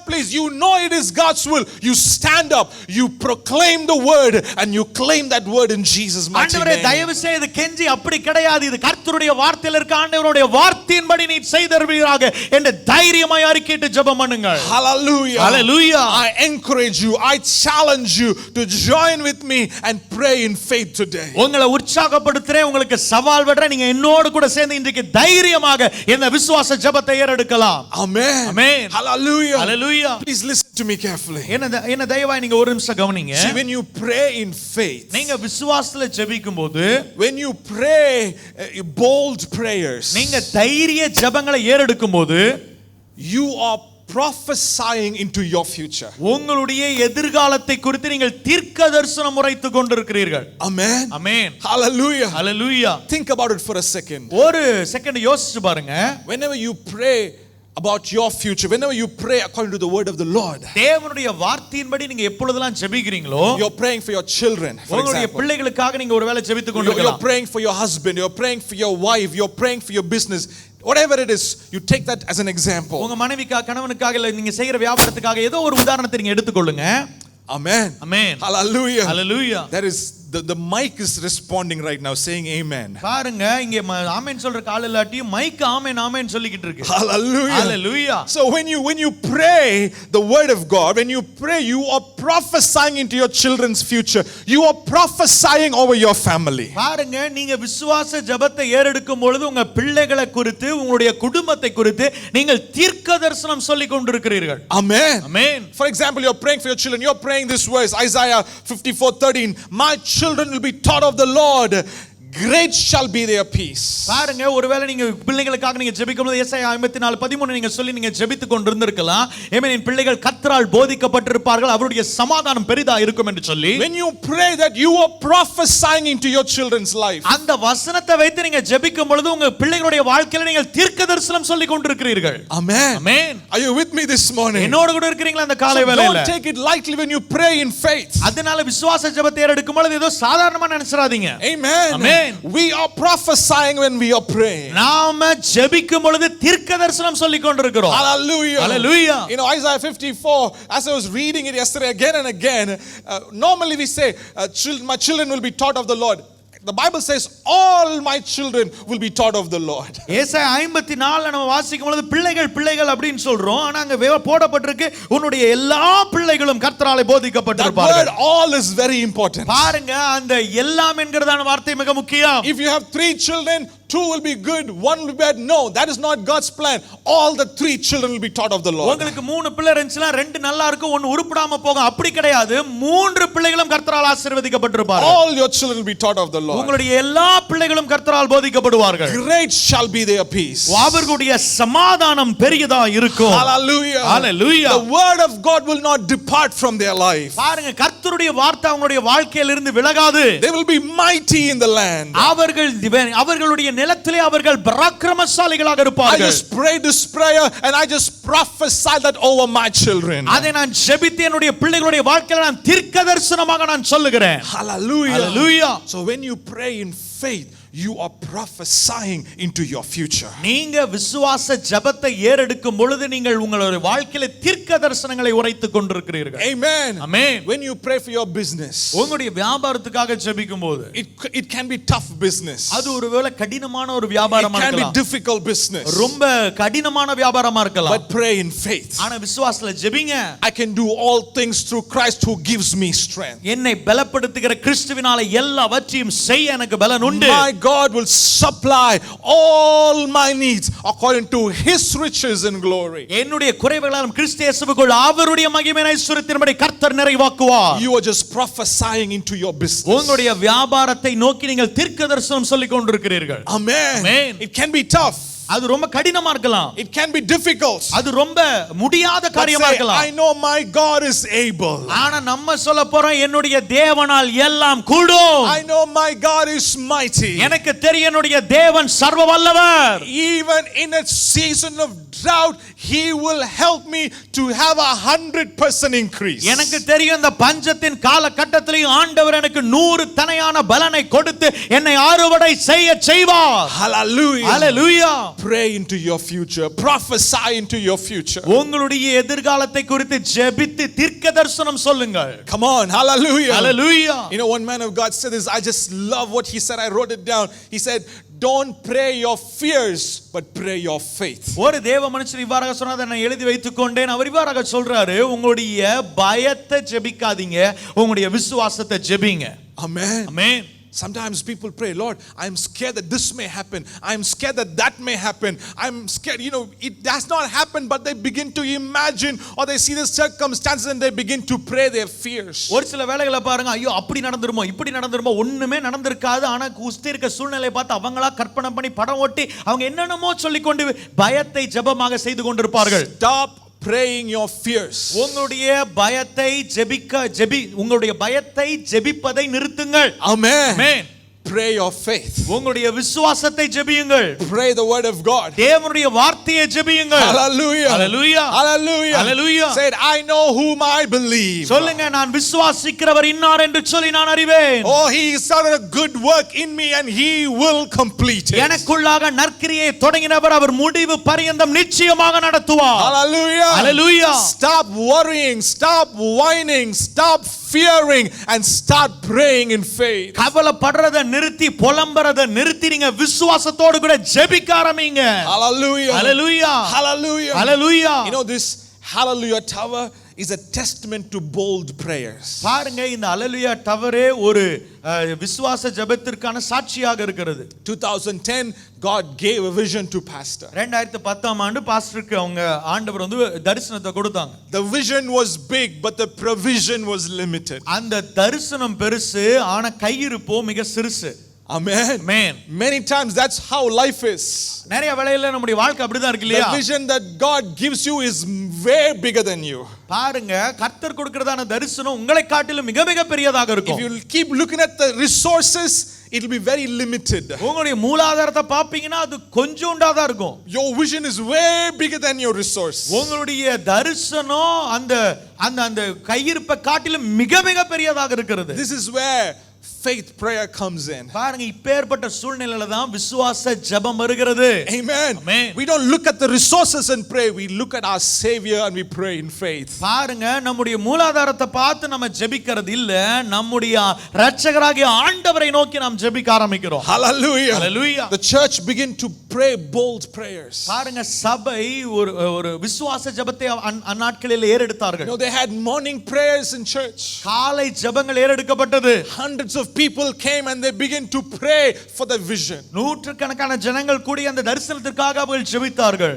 please, you know it is God's will. You stand up, you proclaim the word and you claim that word in Jesus mighty ஆண்டவரே, name. தயவு செய்து கெஞ்சி அப்படி கிடையாது, இது கர்த்தருடைய வார்த்தையில இருக்க ஆண்டவருடைய வார்த்தையின்படி நீ செய்தருவீராக என்று தைரியமாய் அறிக்கையிட்டு ஜெபம் பண்ணுங்கள். Hallelujah. Hallelujah. I encourage you, I challenge you to join with me and pray in faith today. உங்களை உற்சாகப்படுத்துறேன், உங்களுக்கு சவால் விடுறேன், நீங்க என்னோடு கூட சேர்ந்து இன்றைக்கு தைரியமாக இந்த விசுவாச ஜெபத்தை ஏறெடுக்கலாம். Amen. Amen. Hallelujah. Hallelujah. Please listen to me carefully. என்ன தயவாய் நீங்க ஒரு நிமிஷம் கவனிங்க. See, when you pray in faith, நீங்க விசுவாசத்துல ஜெபிக்கும்போது, when you pray bold prayers, நீங்க தைரிய ஜெபங்களை ஏறெடுக்கும்போது, you are prophesying into your future. உங்களுடைய எதிர்காலத்தை குறித்து நீங்கள் தீர்க்க தரிசனம் உரைத்துக் கொண்டிருக்கிறீர்கள். Amen. Amen. Hallelujah. Hallelujah. Think about it for a second. ஒரு செகண்ட் யோசிச்சு பாருங்க. Whenever you pray about your future, whenever you pray according to the word of the Lord, தேவனுடைய வார்த்தையின்படி நீங்க எப்பொழுதெல்லாம் ஜெபிக்கிறீங்களோ, you're praying for your children, for உங்களுடைய example. பிள்ளைகளுக்காக நீங்க ஒருவேளை ஜெபித்துக் You're கொண்டிருக்கலாம். praying for your husband, you're praying for your wife, you're praying for your business. Whatever it is, you take that as an example. உங்க மனைவிக்காக, கணவனுக்காக, இல்ல நீங்க செய்யற வியாபாரத்துக்காக ஏதோ ஒரு உதாரணத்தை நீங்க எடுத்துக்கொள்ளுங்க. Amen. Amen. Hallelujah. Hallelujah. That is the mic is responding right now saying amen. பாருங்க, இங்க ஆமென் சொல்ற கால் இல்லாட்டியும் மைக் ஆமென் ஆமென் சொல்லிக்கிட்டு இருக்கு. Hallelujah. Hallelujah. So when you pray the word of God, when you pray, you are prophesying into your children's future. You are prophesying over your family. பாருங்க, நீங்க விசுவாச ஜெபத்தை ஏறெடுக்கும் பொழுது உங்க பிள்ளைகளை குறித்து, உங்களுடைய குடும்பத்தை குறித்து நீங்கள் தீர்க்க தரிசனம் சொல்லிக் கொண்டிருக்கிறீர்கள். Amen. Amen. For example, you're praying for your children. You're praying this verse, Isaiah 54:13. My children will be taught of the Lord. Great shall be their peace. பாருங்க, ஒருவேளை நீங்க பிள்ளைகளுக்காக நீங்க ஜெபிக்கும்போது ஏசாயா 54:13 நீங்க சொல்லி நீங்க ஜெபித்துக் கொண்டிருந்திருக்கலாம். என் பிள்ளைகள் கர்த்தரால் போதிக்கப்பட்டிருப்பார்கள், அவருடைய சமாதானம் பெரிதா இருக்கும் என்று சொல்லி. When you pray that, you are prophesying into your children's life. அந்த வசனத்தை வைத்து நீங்க ஜெபிக்கும் பொழுது உங்க பிள்ளைகளுடைய வாழ்க்கையில நீங்கள் தீர்க்க தரிசனம் சொல்லிக் கொண்டிருக்கிறீர்கள். Amen. Amen. Are you with me this morning? என்னோடு கூட இருக்கீங்களா அந்த காலை வேளையில? Don't take it lightly when you pray in faith. அதனால விசுவாச ஜெபத்தை எடுக்கும் பொழுது ஏதோ சாதாரணமா நினைச்சிராதீங்க. Amen. Amen. We are prophesying when we are praying. நாம ஜெபிக்கும் பொழுது தீர்க்க தரிசனம் சொல்லிக் கொண்டிருக்கிறோம். Hallelujah. Hallelujah. Isaiah 54, as I was reading it yesterday again and again, normally we say, my children will be taught of the Lord. The Bible says all my children will be taught of the Lord. ஏசாயா 54 நம்ம வாசிக்கும் பொழுது பிள்ளைகள் அப்படினு சொல்றோம். ஆனா அங்க போடப்பட்டிருக்கு உன்னுடைய எல்லா பிள்ளைகளும் கர்த்தராலே போதிக்கப்பட்டிருப்பார்கள். That word all is very important. பாருங்க, அந்த எல்லாம் என்கிறதான வார்த்தை மிக முக்கியம். If you have 3 children, 2 will be good, 1 will be bad. No, that is not God's plan. All the 3 children will be taught of the Lord. உங்களுக்கு 3 பிள்ளை இருந்துச்சுனா 2 நல்லா இருக்கும், 1 உருப்படாம போகும். அப்படி கிடையாது. 3 பிள்ளைகளும் கர்த்தரால் ஆசீர்வதிக்கப்பட்டிருப்பார்கள். All your children will be taught of the Lord. உங்களுடைய எல்லா பிள்ளைகளும் கர்த்தரால் போதிக்கப்படுவார்கள். Great shall be their peace. அவர்களுடைய சமாதானம் பெரியதா இருக்கும். Hallelujah. Hallelujah. The word of God will not depart from their life. பாருங்க, கர்த்தருடைய வார்த்தை அவங்களுடைய வாழ்க்கையில இருந்து விலகாது. They will be mighty in the land. அவர்களுடைய நிலத்திலே அவர்கள் பராக்கிரமசாலிகளாக I இருப்பார்கள். just prayed this prayer and I just prophesied that over my children. அதை நான் ஜெபித்து என்னுடைய பிள்ளைகளுடைய வாழ்க்கையில நான் தீர்க்க தரிசனமாக நான் சொல்லுகிறேன். Hallelujah. Hallelujah. So when you pray in faith, you are prophesying into your future. நீங்க விசுவாச ஜெபத்தை ஏறெடுக்கும் பொழுது நீங்கள் உங்களுடைய வாழ்க்கையில தீர்க்க தரிசனங்களை உரைத்துக் கொண்டிருக்கிறீர்கள். Amen. Amen. When you pray for your business, உங்களுடைய வியாபாரத்துக்காக ஜெபிக்கும்போது it can be tough business. அது ஒருவேளை கடினமான ஒரு வியாபாரமா It can be இருக்கலாம். difficult business. ரொம்ப கடினமான வியாபாரமா இருக்கலாம். But pray in faith. ஆனா விசுவாசத்துல ஜெபிங்க. I can do all things through Christ who gives me strength. என்னை பலப்படுத்துகிற கிறிஸ்துவினால எல்லாவற்றையும் செய்ய எனக்கு பலன் உண்டு. My God will supply all my needs according to his riches and glory. என்னுடைய குறைவுகளாலும் கிறிஸ்து இயேசுவுக்குள் அவருடைய மகிமையின் ஐஸ்வரியத்தின்படி கர்த்தர் நிறைவாக்குவார். You are just prophesying into your business. உங்களுடைய வியாபாரத்தை நோக்கி நீங்கள் தீர்க்கதரிசனம் சொல்லிக் கொண்டிருக்கிறீர்கள். Amen. Amen. It can be tough. அது ரொம்ப கடினமா இருக்கலாம். It can be difficult. அது ரொம்ப முடியாத காரியமா இருக்கலாம். I know my God is able. ஆனா நம்ம சொல்ல போறோம் என்னுடைய தேவனால் எல்லாம் கூடும். I know my God is mighty. எனக்கு தெரியும் என்னுடைய தேவன் சர்வ வல்லவர். Even in a season of drought, he will help me to have 100% increase. எனக்கு தெரியும் இந்த பஞ்சத்தின் காலகட்டத்திலேயும் ஆண்டவர் எனக்கு 100 தனையான பலனை கொடுத்து என்னை அறுவடை செய்வார். Hallelujah. Hallelujah. Pray into your future. Prophesy into your future. உங்களுடைய எதிர்காலத்தை குறித்து ஜெபித்து தீர்க்கதரிசனம் சொல்லுங்கள். Come on. Hallelujah. Hallelujah. You know, one man of God said this. I just love what he said. I wrote it down. He said, don't pray your fears, but pray your faith. ஒரு தேவ மனுஷன் இவ்வாறாக சொன்னதை நான் எழுதி வைத்துக் கொண்டேன். அவர் இவ்வாறாக சொல்றாரு, உங்களுடைய பயத்தை ஜெபிக்காதீங்க, உங்களுடைய விசுவாசத்தை ஜெபிங்க. Amen. Amen. Sometimes people pray, Lord, I'm scared that this may happen. I'm scared that that may happen. I'm scared, it does not happen, but they begin to imagine or they see the circumstances and they begin to pray their fears. ஒரு சில வேளைகளை பாருங்க, ஐயோ அப்படி நடந்துருமோ இப்படி நடந்துருமோ, ஒண்ணுமே நடந்திருக்காது, ஆனா சுத்தி இருக்க சூழ்நிலை பார்த்து அவங்களா கற்பனை பண்ணி படம் ஓட்டி அவங்க என்னென்னமோ சொல்லிக்கொண்டு பயத்தை ஜெபமாக செய்து கொண்டிருப்பார்கள். Stop praying your fears. உங்களுடைய பயத்தை உங்களுடைய பயத்தை ஜெபிப்பதை நிறுத்துங்கள். Amen. Amen. Pray your faith. உங்களுடைய விசுவாசத்தை ஜெபியுங்கள். Pray the word of God. தேவனுடைய வார்த்தையை ஜெபியுங்கள். Hallelujah. Hallelujah. Hallelujah. Hallelujah. Said, I know whom I believe. சொல்லுங்க, நான் விசுவாசிக்கிறவர் இன்னார் என்று சொல்லி நான் அறிவேன். Oh, he started a good work in me and he will complete it. எனக்குள்ளாக நற்கிரியை தொடங்கினவர் அவர் முடிவு பரியந்தம் நிச்சயமாக நடத்துவார். Hallelujah. Hallelujah. Stop worrying, stop whining, stop fearing and start praying in faith. கவலைப்படுறத நிறுத்தி புலம்பறத நிறுத்தி நீங்க விசுவாசத்தோடு கூட ஜெபிக்க ஆரம்பிங்க. Hallelujah. Hallelujah. Hallelujah. Hallelujah. You know, this Hallelujah Tower is a testament to bold prayers. பாருங்க, இந்த ஹalleluya டவரே ஒரு விசுவாச ஜெபத்திற்கான சாட்சியாக இருக்கிறது. 2010 God gave a vision to pastor. 2010ஆம் ஆண்டு பாஸ்டருக்கு அவங்க ஆண்டவர் வந்து தரிசனத்தை கொடுத்தாங்க. The vision was big but the provision was limited. அந்த தரிசனம் பெருசு, ஆனா கையிருப்போ மிக சிறுசு. Amen. Amen. Many times that's how life is. நிறைய வேளையில நம்முடைய வாழ்க்கை அப்படிதான் இருக்கு இல்லையா? The vision that God gives you is way bigger than you. பாருங்க, கர்த்தர் கொடுக்கிறதான தரிசனம் உங்களை காட்டிலும் மிக மிக பெரியதாக இருக்கும். If you keep looking at the resources, it will be very limited. உங்களுடைய மூலாதாரத்தை பாப்பீங்கன்னா அது கொஞ்சோண்டா தான் இருக்கும். Your vision is way bigger than your resource. உங்களுடைய தரிசனம் அந்த அந்த அந்த கையிருப்பை காட்டிலும் மிக மிக பெரியதாக இருக்கிறது. This is where faith prayer comes in. பாருங்க, இப்பேற்பட்ட சூழ்நிலையில தான் விசுவாச ஜெபம் வருகிறது. Amen. Amen. We don't look at the resources and pray. We look at our Savior and we pray in faith. பாருங்க, நம்முடைய மூலாதாரத்தை பார்த்து நம்ம ஜெபிக்கிறது இல்ல, நம்முடைய இரட்சகராகிய ஆண்டவரை நோக்கி நாம் ஜெபிக்க ஆரம்பிக்கிறோம். Hallelujah. Hallelujah. The church begin to pray bold prayers. பாருங்க, சபை ஒரு விசுவாச ஜெபத்தை அந்நாட்களில் ஏறெடுத்தார்கள். They had morning prayers in church. காலை ஜெபங்கள் ஏறெடுக்கப்பட்டது. Hundreds of people came and they began to pray for the vision. நூற்றுக்கணக்கான ஜனங்கள் கூடி அந்த தரிசனத்திற்காக அவர்கள் ஜெபித்தார்கள்.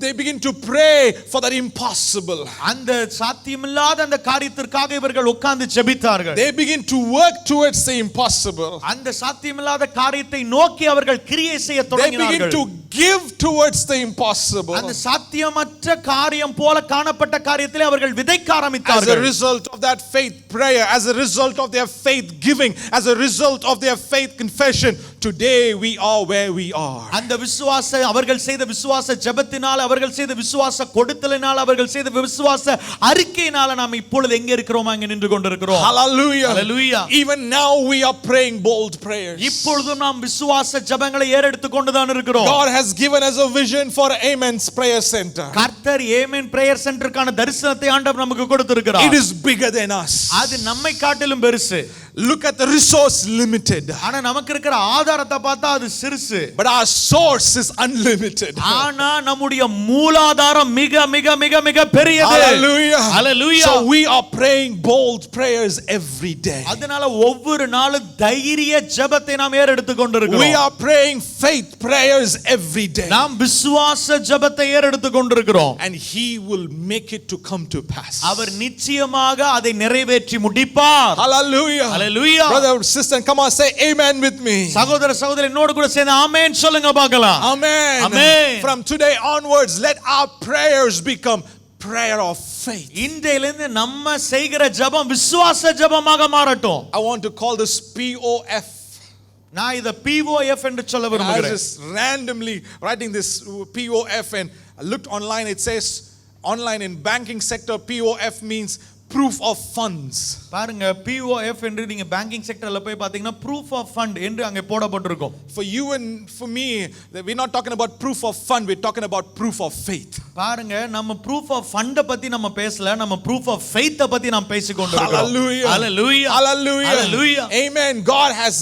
They begin to pray for that impossible. அந்த சாத்தியமில்லாத அந்த காரியத்திற்காக இவர்கள் உட்கார்ந்து ஜெபித்தார்கள். They begin to work towards the impossible. அந்த சாத்தியமில்லாத காரியத்தை நோக்கி அவர்கள் கிரியை செய்ய தொடங்கினார்கள். They begin to give towards the impossible. அந்த சாத்தியமற்ற காரியம் போல காணப்பட்ட காரியத்திலே அவர்கள் விதைக்க ஆரம்பித்தார்கள். As a result of that faith prayer, as a result of their faith giving, as a result of their faith confession, today we are where we are. அந்த விசுவாச அவர்கள் செய்த விசுவாச ஜெபத்தினால், அவர்கள் செய்த விசுவாச கொடுத்தலினால், அவர்கள் செய்த விசுவாச அறிக்கையினால நாம் இப்பொழுது எங்க இருக்கிறோம்? அங்க நின்று கொண்டிருக்கிறோம். Hallelujah. Hallelujah. Even now we are praying bold prayers. இப்பொழுதும் நாம் விசுவாச ஜெபங்களை ஏறெடுத்து கொண்டு தான் இருக்கிறோம். God has given us a vision for Amen's prayer center. கர்த்தர் ஆமென் பிரேயர் சென்டருக்கான தரிசனத்தை ஆண்டவர் நமக்கு கொடுத்திருக்கிறார். It is bigger than us. அது நம்மை காட்டிலும் பெருசு. Look at the resource limited. ஆனா நமக்கு இருக்கிற ஆதாரத்தை பார்த்தா அது சிறுசு. But our source is unlimited. ஆனா நம்முடைய மூலாதாரம் மிக மிக மிக மிக பெரியது. Hallelujah. Hallelujah. So we are praying bold prayers every day. அதனால ஒவ்வொரு நாளும் தைரிய ஜெபத்தை நாம் ஏறெடுத்து கொண்டிருக்கிறோம். We are praying faith prayers every day. நாம் விசுவாச ஜெபத்தை ஏறெடுத்து கொண்டிருக்கிறோம். And he will make it to come to pass. அவர் நிச்சயமாக அதை நிறைவேற்றி முடிப்பார். Hallelujah. Hallelujah. Brother, sister, come on, say amen with me. சகோதர சகோதரி என்னோடு கூட சேர்ந்து ஆமென் சொல்லுங்க பார்க்கலாம். Amen. Amen. From today onwards, let our prayers become prayer of faith. இன்றையிலிருந்து நம்ம செய்கிற ஜெபம் விசுவாச ஜெபமாக மாறட்டும். I want to call this POF. நான் இத POF என்று சொல்ல I was விரும்புகிறேன். just randomly writing this POF and I looked online. It says online in banking sector POF means proof of funds. பாருங்க POF என்று நீங்க பேங்கிங் செக்டர்ல போய் பாத்தீங்கன்னா proof of fund என்று அங்க போடப்பட்டிருக்கும். For you and for me, we're not talking about proof of fund, we're talking about proof of faith. பாருங்க நம்ம proof of fund பத்தி நம்ம பேசல, நம்ம proof of faith பத்தி நாம் பேசிக் கொண்டிருக்கிறோம். Hallelujah. Hallelujah. Hallelujah. Hallelujah. Amen. God has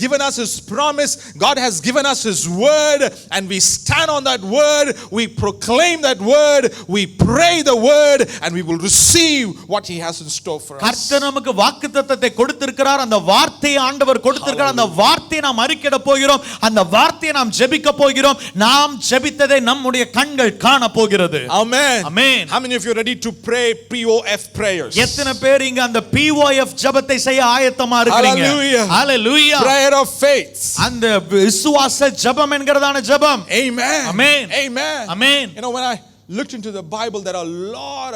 given us his promise. God has given us his word and we stand on that word. We proclaim that word. We pray the word and we will receive what he has in store for us. கர்த்தர் நமக்கு வாக்குத்தத்தத்தை கொடுத்திருக்கிறார். அந்த வார்த்தையை ஆண்டவர் கொடுத்திருக்கிறார். அந்த வார்த்தையை நாம் அறிக்கையிட போகிறோம். அந்த வார்த்தையை நாம் ஜெபிக்க போகிறோம். நாம் ஜெபித்ததை நம்முடைய கண்கள் காண போகிறது. Amen. Amen. How many of you are ready to pray POF prayers? எத்தனை பேர் இங்க அந்த POF ஜெபத்தை செய்ய ஆயத்தமா இருக்கீங்க? Hallelujah. Hallelujah. Prayer of faith. அந்த விசுவாச ஜெபம் என்கிறதான ஜெபம். Amen. Amen. Amen. Amen. You know, when I looked into the Bible, there are a lot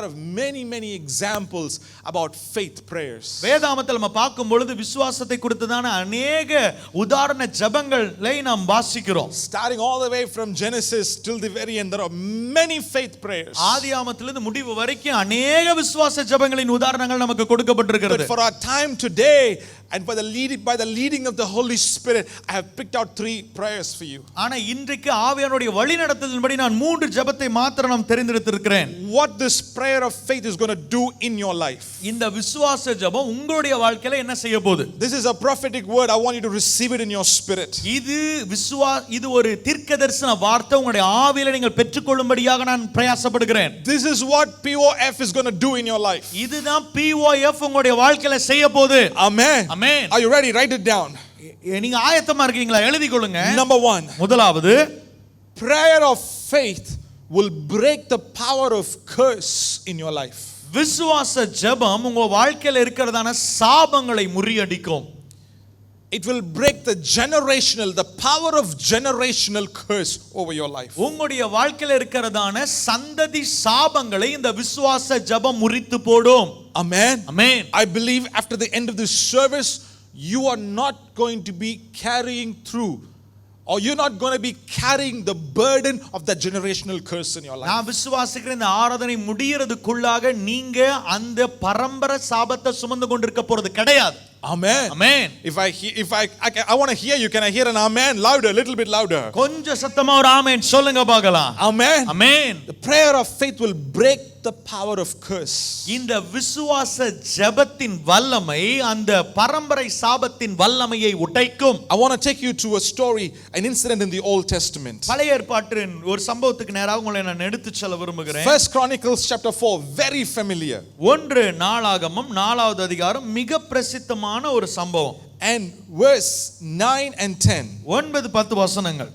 of many examples about faith prayers. வேதாகமத்தில் நம்ம பார்க்கும் பொழுது விசுவாசத்தை குறித்ததான अनेक உதாரண ஜெபங்களை நாம் வாசிக்கிறோம். Starting all the way from Genesis till the very end, there are many faith prayers. ஆதியாகமத்திலிருந்து முடிவு வரைக்கும் अनेक விசுவாச ஜெபங்களின் உதாரணங்கள் நமக்கு கொடுக்கப்பட்டிருக்கிறது. But for our time today and by the leading of the Holy Spirit, I have picked out 3 prayers for you. ஆனா இன்றைக்கு ஆவியானவருடைய வழிநடத்தலின்படி நான் 3 ஜெபத்தை மாத்திரம் நான் தெரிந்தெடுத்திருக்கிறேன். What this prayer of faith is going to do in your life. இந்த விசுவாச ஜெபம் உங்களுடைய வாழ்க்கையில என்ன செய்ய போகுது? This is a prophetic word. I want you to receive it in your spirit. இது ஒரு தீர்க்கதரிசன வார்த்தை உங்களுடைய ஆவியில நீங்கள் பெற்றுக்கொள்ளும்படியாக நான் பிரயாசப்படுகிறேன். This is what POF is going to do in your life. இதுதான் POF உங்களுடைய வாழ்க்கையில செய்ய போகுது. Amen. Amen. Are you ready? Write it down. நீங்க ஆயத்தமா இருக்கீங்களா? எழுதி கொள்ளுங்க. Number 1. முதலாவது, prayer of faith will break the power of curse in your life. விசுவாச ஜெபம் உங்க வாழ்க்கையில இருக்கிறதான சாபங்களை முறியடிக்கும். It will break the power of generational curse over your life. உங்களுடைய வாழ்க்கையில இருக்கிறதான சந்ததி சாபங்களை இந்த விசுவாச ஜெபம் முறித்து போடும். Amen. Amen. I believe after the end of this service, you are not going to be carrying through, or you're not going to be carrying the burden of that generational curse in your life. நான் விசுவாசிக்கிறேன் இந்த ஆராதனை முடியிறதுக்குள்ளாக நீங்க அந்த பரம்பரை சாபத்தை சுமந்து கொண்டிருக்க போறது கிடையாது. Amen. Amen. If I want to hear you, can I hear an amen louder, a little bit louder? கொஞ்சம் சத்தமா ஒரு ஆமென் சொல்லுங்க பார்க்கலாம். Amen. Amen. The prayer of faith will break the power of curse. இந்த விசுவாச ஜெபத்தின் வல்லமை அந்த பரம்பரை சாபத்தின் வல்லமையை உடைக்கும். I want to take you to a story, an incident in the Old Testament. பழைய ஏற்பாட்டின் ஒரு சம்பவத்துக்கு நேராக உங்களை நான் எடுத்துச் செல்ல விரும்புகிறேன். 1 Chronicles chapter 4, very familiar. 1 நாளாகமம் 4வது அதிகாரம் மிக பிரசித்தமான ஒரு சம்பவம். And verse 9 and 10. 9-10 வசனங்கள்.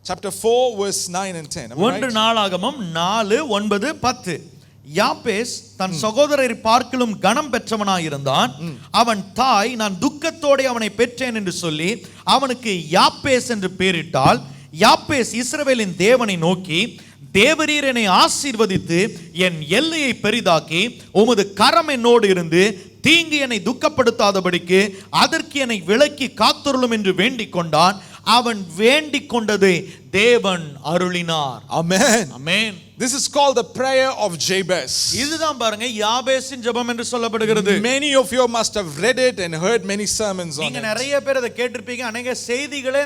Chapter 4 verse 9 and 10. 1 நாளாகமம் 4:9-10. யாப்பேஸ் தன் சகோதரரை பார்க்கிலும் கனம் பெற்றவனாயிருந்தான். அவன் தாய், நான் துக்கத்தோடு அவனை பெற்றேன் என்று சொல்லி அவனுக்கு யாப்பேஸ் என்று பெயரிட்டாள். யாப்பேஸ் இஸ்ரவேலின் தேவனை நோக்கி, தேவரீர் என்னை ஆசீர்வதித்து என் எல்லையை பெரிதாக்கி உமது கரம் என்னோடு இருந்து தீங்கு என்னை துக்கப்படுத்தாதபடிக்கு அதற்கு என்னை விலக்கி காத்தருளும் என்று வேண்டிக் கொண்டான். அவன் வேண்டிக் கொண்டதை தேவன் அருளினார். Amen. Amen. This is called the prayer of Jabez. இதுதான் பாருங்க யாபேசின் ஜெபம் என்று சொல்லப்படுகிறது. Many of you must have read it and heard many sermons on நீங்க it. நிறைய பேர் அதை கேட்டிருப்பீங்க. அநேக செய்திகளை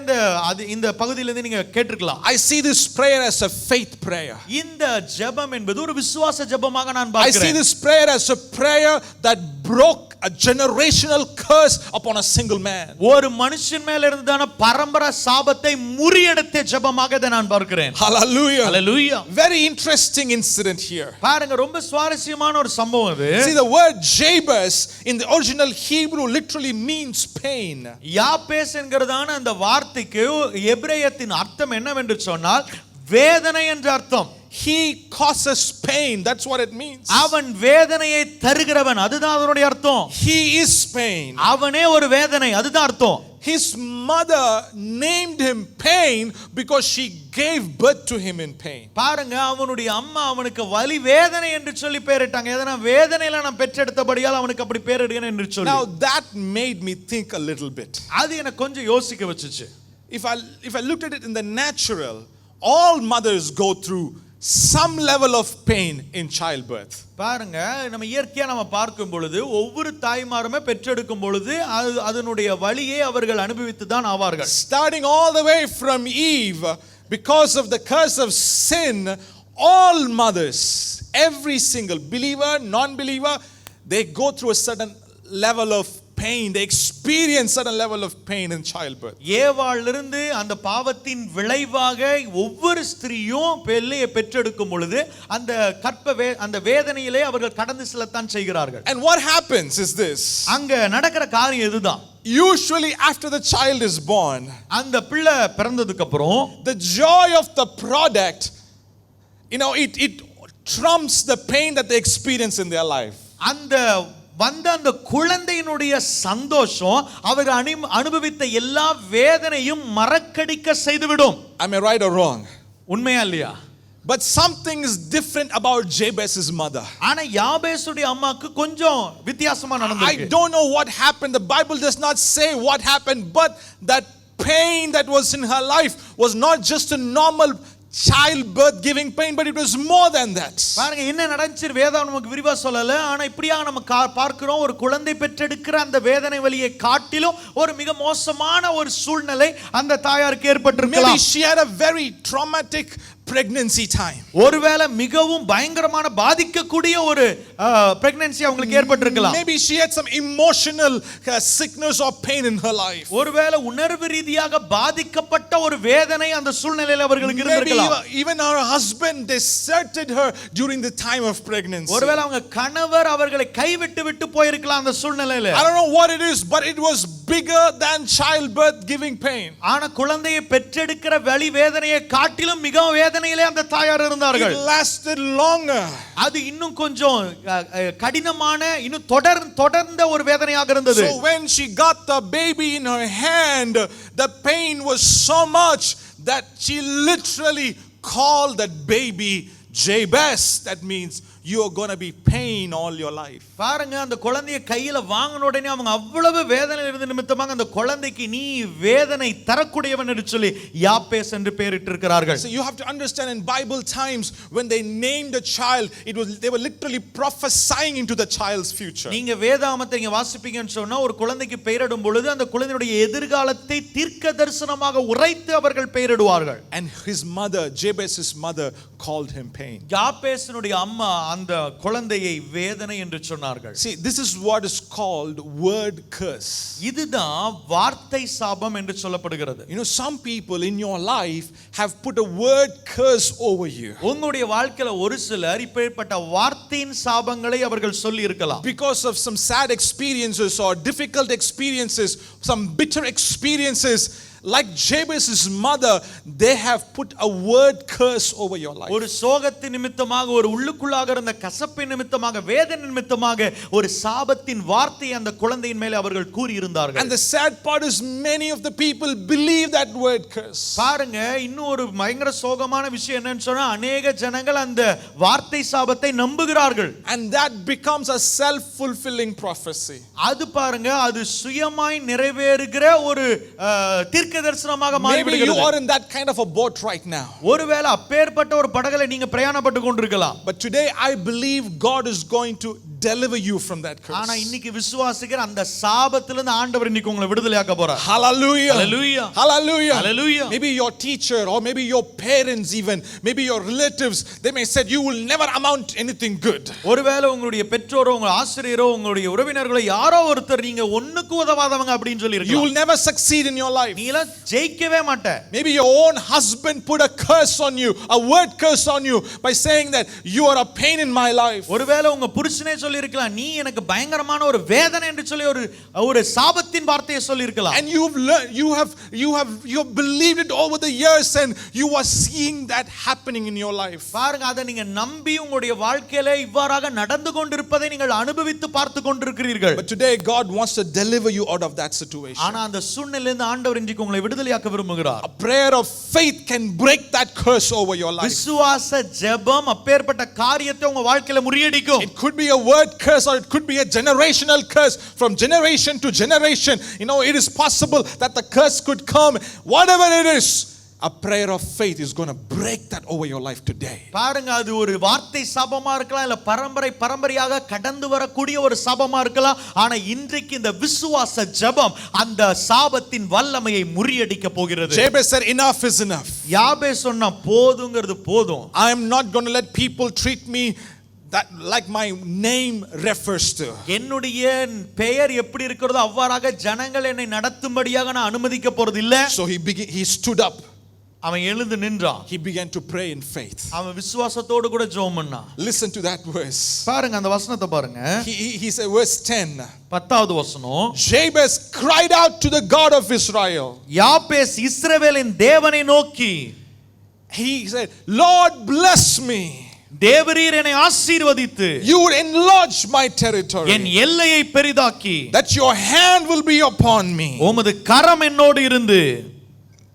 இந்த பகுதியில இருந்து நீங்க கேட்டிருக்கலாம். I see this prayer as a faith prayer. இந்த ஜெபம் என்பது ஒரு விசுவாச ஜெபமாக நான் I see பார்க்கிறேன். this prayer as a prayer that broke a generational curse upon a single man. ஒரு மனுஷன் மேல இருந்ததான பரம்பரை சாபத்தை முறியடித்த ஜெபமாக இதை நான் பார்க்கிறேன். Hallelujah. Hallelujah. Very interesting incident here. பாருங்க ரொம்ப சுவாரஸ்யமான ஒரு சம்பவம் இது. See, the word Jabez in the original Hebrew literally means pain. யாபேஸ் என்கிறதான அந்த வார்த்தைக்கு எபிரேயத்தின் அர்த்தம் என்னவென்று சொன்னால் வேதனை என்ற அர்த்தம். He causes pain. That's what it means. அவன் வேதனையை தருகிறவன், அதுதான் அதனுடைய அர்த்தம். He is pain. அவனே ஒரு வேதனை, அதுதான் அர்த்தம். His mother named him pain because she gave birth to him in pain. பாருங்க அவனுடைய அம்மா அவனுக்கு வலி வேதனை என்று சொல்லி பெயரிட்டாங்க. எதனா வேதனையில நான் பெற்றெடுத்தபடியால் அவனுக்கு அப்படி பெயரிடுகிறேன் என்று சொல்லி. Now that made me think a little bit. அது எனக்கு கொஞ்சம் யோசிக்க வச்சுச்சு. If I looked at it in the natural, all mothers go through some level of pain in childbirth. பாருங்க நம்ம இயற்கையா நம்ம பார்க்கும் பொழுது ஒவ்வொரு தாய்மாருமே பெற்றெடுக்கும் பொழுது அதனுடைய வலியை அவர்கள் அனுபவித்து தான் ஆவார்கள். Starting all the way from Eve, because of the curse of sin, all mothers, every single believer, non-believer, they go through a certain level of pain. They experience certain level of pain in childbirth. ஏவாளிலிருந்து அந்த பாவத்தின் விளைவாக ஒவ்வொரு ஸ்திரீயும் பிள்ளையை பெற்றெடுக்கும் பொழுது அந்த வேதனையிலே அவர்கள் கடந்து செல்லத்தான் செய்கிறார்கள். And what happens is this. அங்க நடக்கிற காரியம் இதுதான். Usually after the child is born, அந்த பிள்ளை பிறந்ததுக்கு அப்புறம் the joy of the product, it trumps the pain that they experience in their life. அந்த குழந்தையினுடைய சந்தோஷம் அவர்கள் அனுபவித்த எல்லா வேதனையும் மறக்கடிக்க செய்துவிடும். Am I right or wrong? உண்மையா இல்லையா? But something is different about Jabez's mother. ஆனா யாபேசுடைய அம்மாக்கு கொஞ்சம் வித்தியாசமா நடந்துருக்கு. I don't know what happened. The Bible does not say what happened, but that pain that was in her life was not just a normal childbirth giving pain, but it was more than that. பாருங்க என்ன நடந்துச்சு வேதம் நமக்கு விரிவா சொல்லல. ஆனா இப்படியாக நம்ம பார்க்கிறோம் ஒரு குழந்தை பெற்றெடுக்கிற அந்த வேதனை வலியை காட்டிலும் ஒரு மிக மோசமான ஒரு சூழ்நிலை அந்த தாயாருக்கு ஏற்பட்டிருக்கலாம். Maybe she had a very traumatic pregnancy time. ஒருவேளை மிகவும் பயங்கரமான பாதிக்கக்கூடிய ஒரு பிரெக்னன்சி அவங்களுக்கு ஏற்பட்டிருக்கலாம். Maybe she had some emotional sickness or pain in her life. ஒருவேளை உணர்வு ரீதியாக பாதிக்கப்பட்ட ஒரு வேதனை அந்த சூழ்நிலையில் அவங்களுக்கு இருந்திருக்கலாம். Even her husband deserted her during the time of pregnancy. ஒருவேளை அவங்க கணவர் அவர்களை கைவிட்டு போயிருக்கலாம் அந்த சூழ்நிலையில. I don't know what it is, but it was bigger than childbirth giving pain. ஆனா குழந்தையை பெற்றெடுக்கிற வலி வேதனையை காட்டிலும் மிகவும் வேதனையிலே அந்த தாயார் இருந்தார்கள். It lasted longer. அது இன்னும் கொஞ்சம் கடினமான இன்னும் தொடர்ந்த ஒரு வேதனையாக இருந்தது. So when she got the baby in her hand, the pain was so much that she literally called that baby Jabez. That means you are going to be pain all your life. பாருங்க அந்த குழந்தையை கையில வாங்கின உடனே அவங்க அவ்வளவு வேதனையில் இருந்த நிமித்தமாக அந்த குழந்தைக்கு நீ வேதனை தரக்கூடியவன் என்று சொல்லி யாபேஸ் என்று பெயரிட்டிருக்கிறார்கள். So you have to understand, in Bible times when they named a child, they were literally prophesying into the child's future. நீங்க வேதாகமத்தை நீங்க வாசிப்பீங்கன்னு சொன்னா ஒரு குழந்தைக்கு பெயரிடும் பொழுது அந்த குழந்தையுடைய எதிர்காலத்தை தீர்க்க தரிசனமாக உரைத்து அவர்கள் பெயரிடுவார்கள். And his mother, Jabez's mother, called him pain. யாபேசினுடைய அம்மா அந்த குழந்தையை வேதனை என்று சொன்னார்கள். See, this is what is called word curse. இதுதான் வார்த்தை சாபம் என்று சொல்லப்படுகிறது. Some people in your life have put a word curse over you. உங்களுடைய வாழ்க்கையில ஒரு சிலர் இப்படிப்பட்ட வார்த்தையின் சாபங்களை அவர்கள் சொல்லி இருக்கலாம். Because of some sad experiences or difficult experiences, some bitter experiences, like Jabez's mother, they have put a word curse over your life. ஒரு சோகத்தின் நிமித்தமாக, ஒரு உள்ளுக்குள்ளாக இருந்த கசப்பின் நிமித்தமாக, வேதனை நிமித்தமாக ஒரு சாபத்தின் வார்த்தையை அந்த குழந்தையின் மேலே அவர்கள் கூறி இருந்தார்கள். And the sad part is many of the people believe that word curse. பாருங்க, இன்னும் ஒரு பயங்கர சோகமான விஷயம் என்னன்னு சொன்னா, அநேக ஜனங்கள் அந்த வார்த்தை சாபத்தை நம்புகிறார்கள். And that becomes a self-fulfilling prophecy. அது பாருங்க, அது சுயமாய் நிறைவேறுகிற ஒரு தீர்க்கதரிசனமாக Maybe you மாறிவிடுகிறது. are in that kind of a boat right now. ஒருவேளை அப்பேற்பட்ட ஒரு படகுல நீங்க பிரயாணப்பட்டு கொண்டிருக்கலாம். But today I believe God is going to deliver you from that curse. ஆனா இன்னைக்கு விசுவாசிக்கிற அந்த சாபத்திலிருந்து ஆண்டவர் இன்னைக்கு உங்களை விடுதலையாக்க போறார். Hallelujah. Hallelujah. Hallelujah. Hallelujah. Maybe your teacher or maybe your parents even, maybe your relatives, they may say you will never amount anything good. ஒருவேளை உங்களுடைய பெற்றோரோ, உங்க ஆசிரியரோ, உங்களுடைய உறவினர்களோ யாரோ ஒருத்தர் நீங்க ஒண்ணுக்கு உதவாதவங்க அப்படினு சொல்லி You இருக்கலாம். will never succeed in your life. நீ எல்லாம் ஜெயிக்கவே மாட்ட. Maybe your own husband put a curse on you, a word curse on you by saying that you are a pain in my life. ஒருவேளை உங்க புருஷனே சொல்லி இருக்கலாம், நீ எனக்கு பயங்கரமான ஒரு வேதனை என்று சொல்லி ஒரு சாபத்தின் வார்த்தையை சொல்லி இருக்கலாம். And you've learned, you have believed it over the years and you are seeing that happening in your life. பாருங்க, அதை நீங்க நம்பி உங்களுடைய வாழ்க்கையில இவ்வாறாக நடந்து கொண்டிருப்பதை நீங்கள் அனுபவித்து பார்த்து கொண்டிருக்கிறீர்கள். But today God wants to deliver you out of that situation. ஆனா அந்த சூழ்நிலையிலிருந்து ஆண்டவர் இன்றைக்கு உங்களை விடுதலையாக்க விரும்புகிறார். A prayer of faith can break that curse over your life. விசுவாச ஜெபம் அப்பேற்பட்ட காரியத்தை உங்க வாழ்க்கையில முறியடிக்கும். It could be a word curse or it could be a generational curse from generation to generation. You know, it is possible that the curse could come. Whatever it is, a prayer of faith is going to break that over your life today. பாருங்க, அது ஒரு வார்த்தை சாபமா இருக்கலாம், இல்ல பரம்பரையாக கடந்து வரக்கூடிய ஒரு சாபமா இருக்கலாம். ஆனா இன்றைக்கு இந்த விசுவாச ஜெபம் அந்த சாபத்தின் வல்லமையை முறியடிக்க போகிறது. Jabez said enough is enough. யாபேஸ் சொன்னா போதுங்கிறது போதும். I am not going to let people treat me that like my name refers to. என்னுடைய பெயர் எப்படி இருக்கிறதோ அவ்வாறாக ஜனங்கள் என்னை நடத்தும்படியாக நான் அனுமதிக்க போறது இல்ல. So he stood up. அவன் எழுந்து நின்றான். He began to pray in faith. அவன் விசுவாசத்தோடு கூட ஜெபம் பண்ணான். Listen to that verse. பாருங்க அந்த வசனத்தை பாருங்க. He said verse 10. 10வது வசனம். Jabez cried out to the God of Israel. யாபேஸ் இஸ்ரவேலின் தேவனை நோக்கி, he said, Lord bless me. தேவரீர் என்னை ஆசீர்வதித்து You would enlarge my territory. என் எல்லையை பெரிதாக்கி, That your hand will be upon me. உமது கரம் என்னோடு இருந்து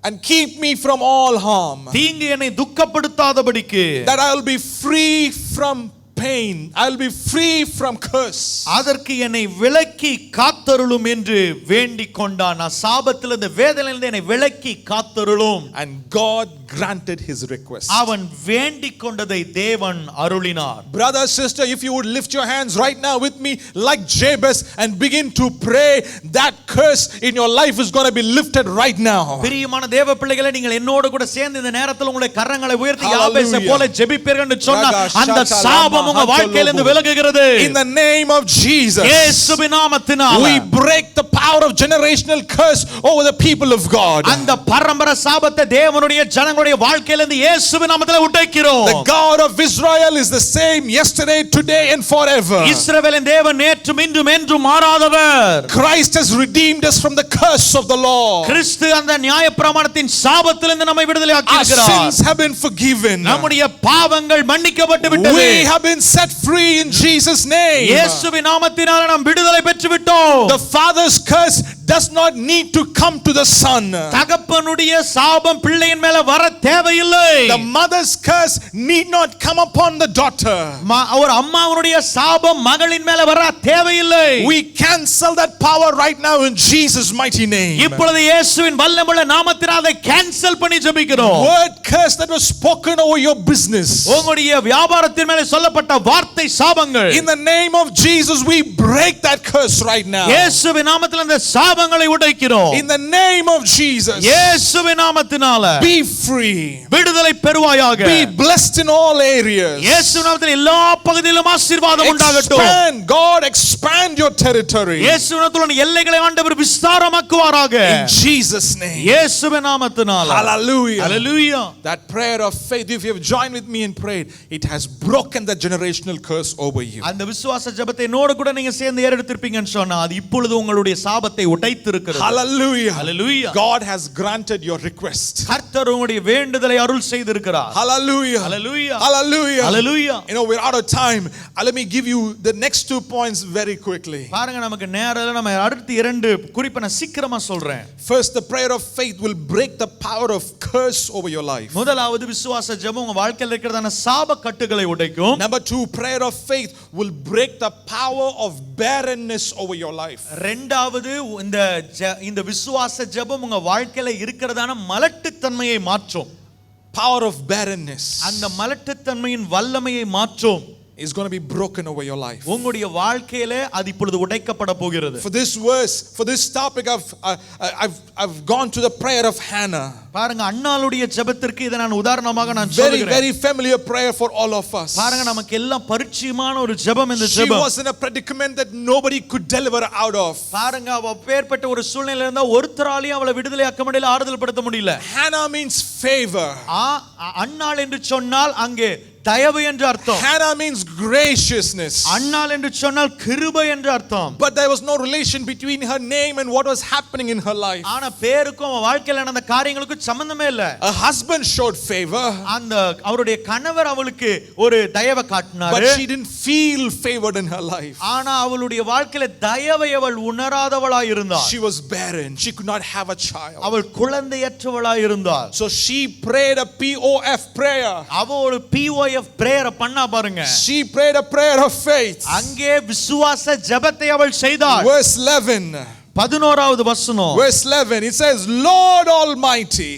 And keep me from all harm. தீங்கு என்னை துக்கப்படுத்தாதபடிக்கு, That I will be free from pain. I will be free from curse. அதற்கு என்னை விலக்கி காத்தருளும் என்று வேண்டிக் கொண்டான். நான் சாபத்திலிருந்து வேதனையிலிருந்து என்னை விலக்கி காத்தருளும். And God granted his request. அவன் வேண்டிக் கொண்டதை தேவன் அருளினார். Brother, sister, if you would lift your hands right now with me like Jabez and begin to pray, that curse in your life is going to be lifted right now. பிரியமான தேவ பிள்ளைகளே, நீங்கள் என்னோடு கூட சேர்ந்து இந்த நேரத்தில் உங்களுடைய கரங்களை உயர்த்தி யாபேசை போல ஜெபிப்பீர்கள் என்று சொன்னால் அந்த சாபம் உங்க வாழ்க்கையிலிருந்து விலகுகிறது. In the name of Jesus, இயேசுவின் நாமத்தினால we break the power of generational curse over the people of God. அந்த பரம்பரை சாபத்தை தேவனுடைய ஜனங்களுடைய வாழ்க்கையிலிருந்து இயேசுவின் நாமத்திலே உடைக்கிறோம். The God of Israel is the same yesterday, today and forever. இஸ்ரவேலின் தேவன் நேற்றும் இன்றும் என்றும் மாறாதவர். Christ has redeemed us from the curse of the law. கிறிஸ்து அந்த நியாயப்பிரமாணத்தின் சாபத்திலிருந்து நம்மை விடுதலையாக்கி Our இருக்கிறார். sins have been forgiven. நம்முடைய பாவங்கள் மன்னிக்கப்பட்டு விட்டது. We have been set free in Jesus' name. இயேசுவின் நாமத்தினால நாம் விடுதலை பெற்று விட்டோம். The father's curse does not need to come to the son. தகப்பனுடைய சாபம் பிள்ளையின் மேல வர தேவையில்லை. The mother's curse need not come upon the daughter. ஒரு அம்மாவுடைய சாபம் மகளின் மேல வர தேவையில்லை. We cancel that power right now in Jesus' mighty name. இப்பொழுது இயேசுவின் வல்லமையுள்ள நாமத்தினால் அதை கேன்சல் பண்ணி ஜெபிக்கிறோம். Word curse that was spoken over your business. உங்களுடைய வியாபாரத்தின் மேல சொல்லப்பட்ட வார்த்தை சாபங்கள், in the name of Jesus we break that curse right now. இயேசுவின் நாமத்தில் அந்த சாபங்களை உடைக்கிறோம். In the name of Jesus, இயேசுவின் நாமத்தினால be free, விடுதலை பெறுவாயாக. be blessed in all areas. இயேசுவின் நாமத்தில் எல்லா பகுதியிலும் ஆசீர்வாதம் உண்டாகட்டும். Expand, God expand your territory. இயேசுவின் நாமத்தில் எல்லைகளை ஆண்டவர் விஸ்தாரமாக்குவாராக. In Jesus' name. இயேசுவின் நாமத்தினால. Hallelujah. Hallelujah. That prayer of faith, if you have joined with me and prayed, it has broken the generational curse over you. அந்த விசுவாச ஜெபத்தை என்னோடு கூட நீங்க சேர்ந்து ஏறெடுத்திருப்பீங்கன்னு சொன்னா அது இப்பொழுது உங்களுடைய சாபத்தை உடைத்து உடைத்திருக்கிறது. Hallelujah. Hallelujah. God has granted your request. கர்த்தர் உங்களுடைய வேண்டுதலை அருள் செய்திருக்கிறார். Hallelujah. Hallelujah. Hallelujah. Hallelujah. You know, we're out of time. Let me give you the next 2 points very quickly. பாருங்க, நமக்கு நேரம் இல்ல. நம்ம அடுத்து 2 குறிப்பை நான் சீக்கிரமா சொல்றேன். First, the prayer of faith will break the power of curse over your life. முதலாவது விசுவாச ஜெபம் உங்க வாழ்க்கையில இருக்கிறதான சாப கட்டுகளை உடைக்கும். Number 2, prayer of faith will break the power of barrenness over your life. இரண்டாவது இந்த விசுவாச ஜெபம் உங்க வாழ்க்கையில இருக்கிறதான மலட்டுத்தன்மையை மாற்றும். Power of barrenness. அந்த மலட்டுத்தன்மையின் வல்லமையை மாற்றும். Is going to be broken over your life. உங்களுடைய வாழ்க்கையிலே அது இப்பொழுது உடைக்கப்பட போகிறது. For this verse, for this topic, I've gone to the prayer of Hannah. பாருங்க, அன்னாளுடைய ஜெபத்திற்கு இத நான் உதாரணமாக நான் சொல்கிறேன். Very familiar prayer for all of us. பாருங்க, நமக்கு எல்லாம் பரிச்சயமான ஒரு ஜெபம் இந்த She ஜெபம். was in a predicament that nobody could deliver out of. பாருங்க, அவ பேர்பட்ட ஒரு சூழ்நிலையில இருந்தா ஒருத்தராலையும் அவளை விடுதலை ஆக்க முடியல, ஆறுதல் படுத்த முடியல. Hannah means favor. அன்னாள் என்று சொன்னால் அங்கே தயவு என்று அர்த்தம். Hannah means graciousness. அன்னாள் என்று சொன்னால் கிருபை என்று அர்த்தம். But there was no relation between her name and what was happening in her life. ஆனா பேருக்கும் வாழ்க்கையில நடந்த காரியங்களுக்கும் சம்பந்தமே இல்ல. A husband showed favor. அந்த அவருடைய கணவர் அவளுக்கு ஒரு தயவை காட்டினார். But she didn't feel favored in her life. ஆனா அவளுடைய வாழ்க்கையில தயவை அவள் உணராதவளாய் இருந்தாள். She was barren. She could not have a child. அவள் குழந்தையற்றவளாய் இருந்தாள். So she prayed a POF prayer. அவள் ஒரு POF prayer பண்ணா பாருங்க. She prayed a prayer of faith. அங்கே விசுவாச ஜெபத்தை அவள் செய்தாள். Verse 11. 11வது வசனம். Verse 11, it says, Lord Almighty.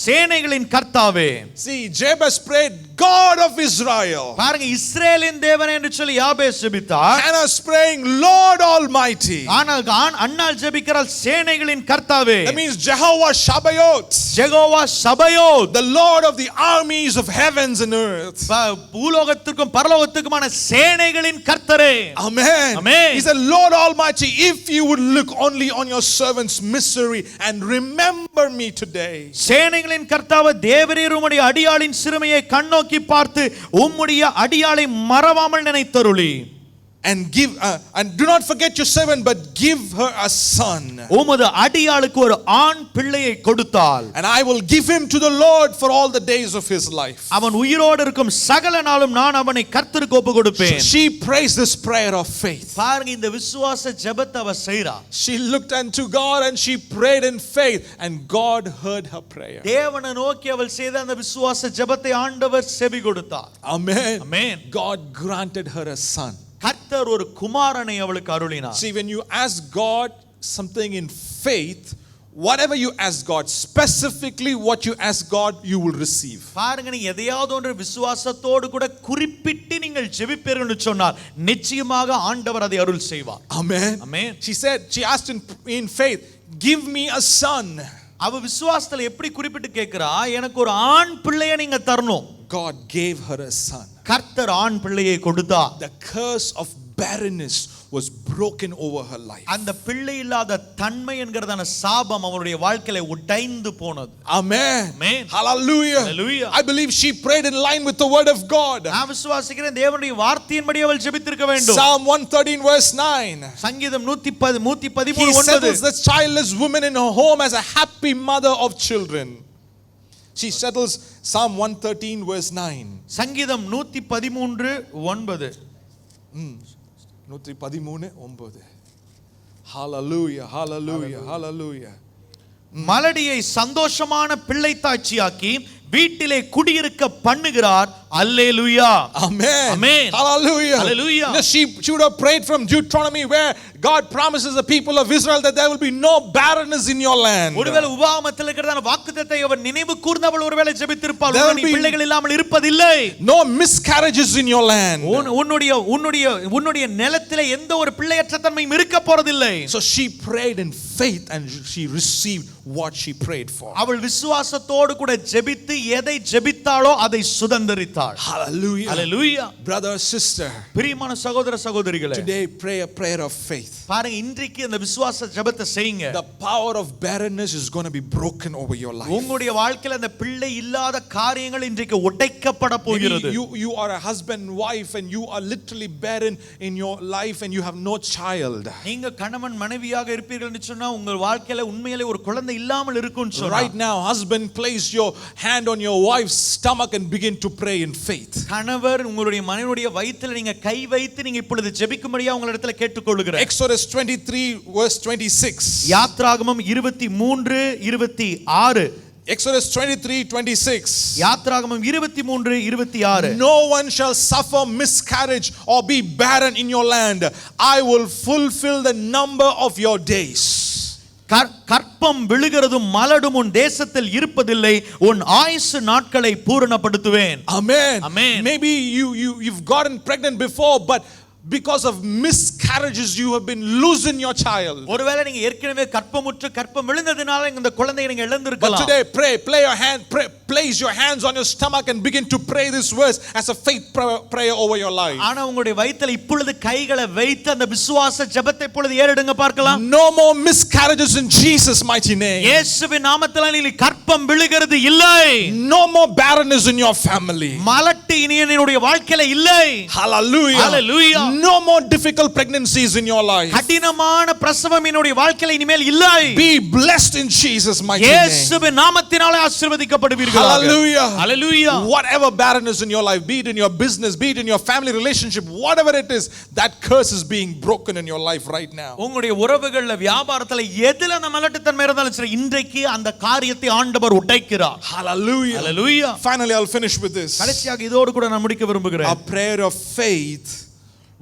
சேனைகளின் கர்த்தாவே. See, Jabez prayed, God of Israel. பாருங்க, இஸ்ரவேலின் தேவனே என்று சொல்லி யாபேஸ் ஜெபித்தார். Hannah's praying, Lord Almighty. ஆனால் அன்னாள் ஜெபிக்கிறாள், சேனைகளின் கர்த்தாவே. That means Jehovah Sabaoth. Jehovah சபயோத். The Lord of the armies of heavens and earth. பூலோகத்துக்கும் பரலோகத்துக்குமான சேனைகளின் கர்த்தரே. Amen. Amen. He said, Lord Almighty, if you would look only on your servant's misery and remember me today. சேனைகளின் கர்த்தாவே, தேவரீர் உம்முடைய அடியாளின் சிறுமையை கண்ணோக்கி பார்த்து உம்முடைய அடியாளை மறவாமல் நினைத்தருளி. And give and do not forget your servant, but give her a son. உமது அடியாளுக்கு ஒரு ஆண் பிள்ளையை கொடுத்தால். And I will give him to the Lord for all the days of his life. அவன் உயிரோடு இருக்கும் சகல நாளும் நான் அவனை கர்த்தருக்கு ஒப்பு கொடுப்பேன். She prays this prayer of faith. பாருங்க, இந்த விசுவாச ஜெபத்தை அவ செய்றா. She looked unto God and she prayed in faith, and God heard her prayer. தேவனை நோக்கி அவள் செய்த அந்த விசுவாச ஜெபத்தை ஆண்டவர் செவி கொடுத்தார். Amen. Amen. God granted her a son. கர்த்தர் ஒரு குமாரனை அவளுக்கு அருளினார். See, when you ask God something in faith, whatever you ask God, specifically what you ask God, you will receive. பாருங்க, நீ எதையாவது ஒன்று விசுவாசத்தோடு கூட குறிப்பிட்டு நீங்கள் ஜெபிப்பீர்கள் என்று சொன்னால் நிச்சயமாக ஆண்டவர் அதை அருள் செய்வார். Amen. Amen. She asked in faith, give me a son. அவ விசுவாசத்துல எப்படி குறிப்பிட்டு கேக்குறா, எனக்கு ஒரு ஆண் பிள்ளையை நீங்க தரணும். God gave her a son. கர்த்தர் ஆண் பிள்ளையை கொடுத்தார். The curse of barrenness was broken over her life. அந்த பிள்ளை இல்லாத தன்மை என்கிறதான சாபம் அவளுடைய வாழ்க்கையில உடைந்து போனது. Amen. Amen. Hallelujah. Hallelujah. I believe she prayed in line with the word of God. நான் விசுவாசிக்கிறேன், தேவனுடைய வார்த்தையின்படி அவள் ஜெபித்திருக்க வேண்டும். Psalm 113 verse 9. சங்கீதம் 113 He 9. settles the childless woman in her home as a happy mother of children. She settles Psalm 113 verse 9. சங்கீதம் 113 9. 113 9. Hallelujah, hallelujah, hallelujah. மலடியை சந்தோஷமான பிள்ளை தாட்சியாக்கி வீட்டிலே குடியிருக்க பண்ணுகிறார். அல்லேலூயா. Amen. Amen. Hallelujah. Hallelujah. She would have prayed from Deuteronomy, where God promises the people of Israel that there will be no barrenness in your land. ஒருவேளை உபாகமத்தில் இருக்கிறதான வாக்குத்தத்தத்தை அவர் நினைவு கூர்ந்தவள் ஒருவேளை ஜெபித்திருப்பாள். There will நீ be பிள்ளைகள் இல்லாமல் இருப்பதில்லை. No miscarriages in your land. உன்னுடைய நிலத்திலே எந்த ஒரு பிள்ளையற்ற தன்மையும் இருக்க போறதில்லை. So she prayed in faith and she received what she prayed for. அவள் விசுவாசத்தோடு கூட ஜெபித்து எதை ஜெபித்தாளோ அதை சுதந்தரித்தாள். Hallelujah. Hallelujah. Brother, sister, பிரியமான சகோதர சகோதரிகளே, today pray a prayer of faith. பாருங்க, இன்றைக்கு அந்த விசுவாச ஜெபத்தை செய்யுங்க. The power of barrenness is going to be broken over your life. உங்களுடைய வாழ்க்கையில அந்த பிள்ளை இல்லாத காரியங்கள் இன்றைக்கு உடைக்கப்பட போகிறது. You are a husband and wife and you are literally barren in your life and you have no child. நீங்க கணவன் மனைவியாக இருப்பீர்கள் என்று சொன்னா உங்கள் வாழ்க்கையில உண்மையிலே ஒரு குழந்தை இல்லாமல் இருக்கும்னு சொன்னா, right now husband, place your hand on your wife's stomach and begin to pray in faith. கணவர் உங்களுடைய மனைவியுடைய வயிற்றில நீங்க கை வைத்து நீங்க இப்பொழுது ஜெபிக்கும்படியா உங்களிடத்துல கேட்டுக்கொள்கிறேன். Exodus 23 verse 26. யாத்ராகமம் 23:26. Exodus 23:26. யாத்ராகமம் 23:26. No one shall suffer miscarriage or be barren in your land. I will fulfill the number of your days. கற்பம் விழுகிறதும் மலடும் உன் தேசத்தில் இருப்பதில்லை, உன் ஆயுசு நாட்களை பூரணப்படுத்துவேன். Amen. Amen. Maybe you've gotten pregnant before, but because of miscarriages you have been losing your child. ஒருவேளை நீங்க ஏற்கனவே கற்பமுற்று கற்பம் விழுந்ததினால இந்த குழந்தையை நீங்க இழந்திருக்கலாம். But today place your hands on your stomach and begin to pray this verse as a faith prayer over your life. ஆனா உங்களுடைய வயிற்றில இப்பொழுது கைகளை வைத்து அந்த விசுவாச ஜெபத்தை இப்பொழுது ஏறெடுங்க பார்க்கலாம். No more miscarriages in Jesus mighty name. இயேசுவின் நாமத்தினால நீ கற்பம் விழுகிறது இல்லை. No more barrenness in your family. மலட்டு இனி என்னுடைய வாழ்க்கையில இல்லை. Hallelujah. Hallelujah. No more difficult pregnancies in your life. கடினமான பிரசவம் என்னுடைய வாழ்க்கையில இனிமேல் இல்லை. Be blessed in Jesus mighty name. இயேசுவின் நாமத்தினாலே ஆசீர்வதிக்கப்படுவீர்கள். Hallelujah. Hallelujah. Whatever barrenness in your life, be it in your business, be it in your family relationship, whatever it is, that curse is being broken in your life right now. உங்களுடைய உறவுகள்ல வியாபாரத்துல எதில அந்த மலட்டுத்தன்மை இருந்தாலும் சரி, இன்றைக்கு அந்த காரியத்தை ஆண்டவர் உடைக்கிறார். Hallelujah. Hallelujah. Finally I'll finish with this. கடைசியாக இதோடு கூட நான் முடிக்க விரும்புகிறேன். A prayer of faith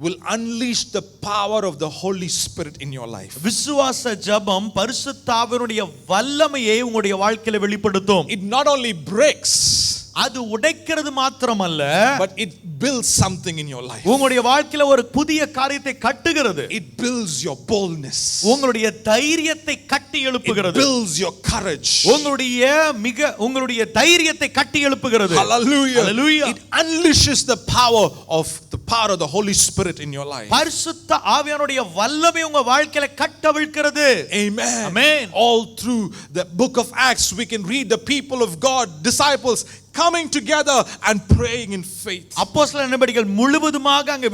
will unleash the power of the Holy Spirit in your life. விசுவாச ஜெபம் பரிசுத்த ஆவியினுடைய வல்லமையை உங்களுடைய வாழ்க்கையில வெளிப்படுத்தும். It not only breaks, அது உடைக்கிறது மாத்திரமல்ல, but it builds something in your life. உங்களுடைய வாழ்க்கையில ஒரு புதிய காரியத்தை கட்டுகிறது. It builds your boldness. உங்களுடைய தைரியத்தை கட்டி எழுப்புகிறது. It builds your courage. உங்களுடைய தைரியத்தை கட்டி எழுப்புகிறது. Hallelujah. Hallelujah. It unleashes the power of the Holy Spirit in your life. பரிசுத்த ஆவியானுடைய வல்லமை உங்க வாழ்க்கையில கட்டவிழ்க்கிறது. Amen. Amen. All through the book of Acts we can read the people of God, disciples coming together and praying in faith. அப்போஸ்தலர் நடபடிகள் முழுவதுமாக அங்க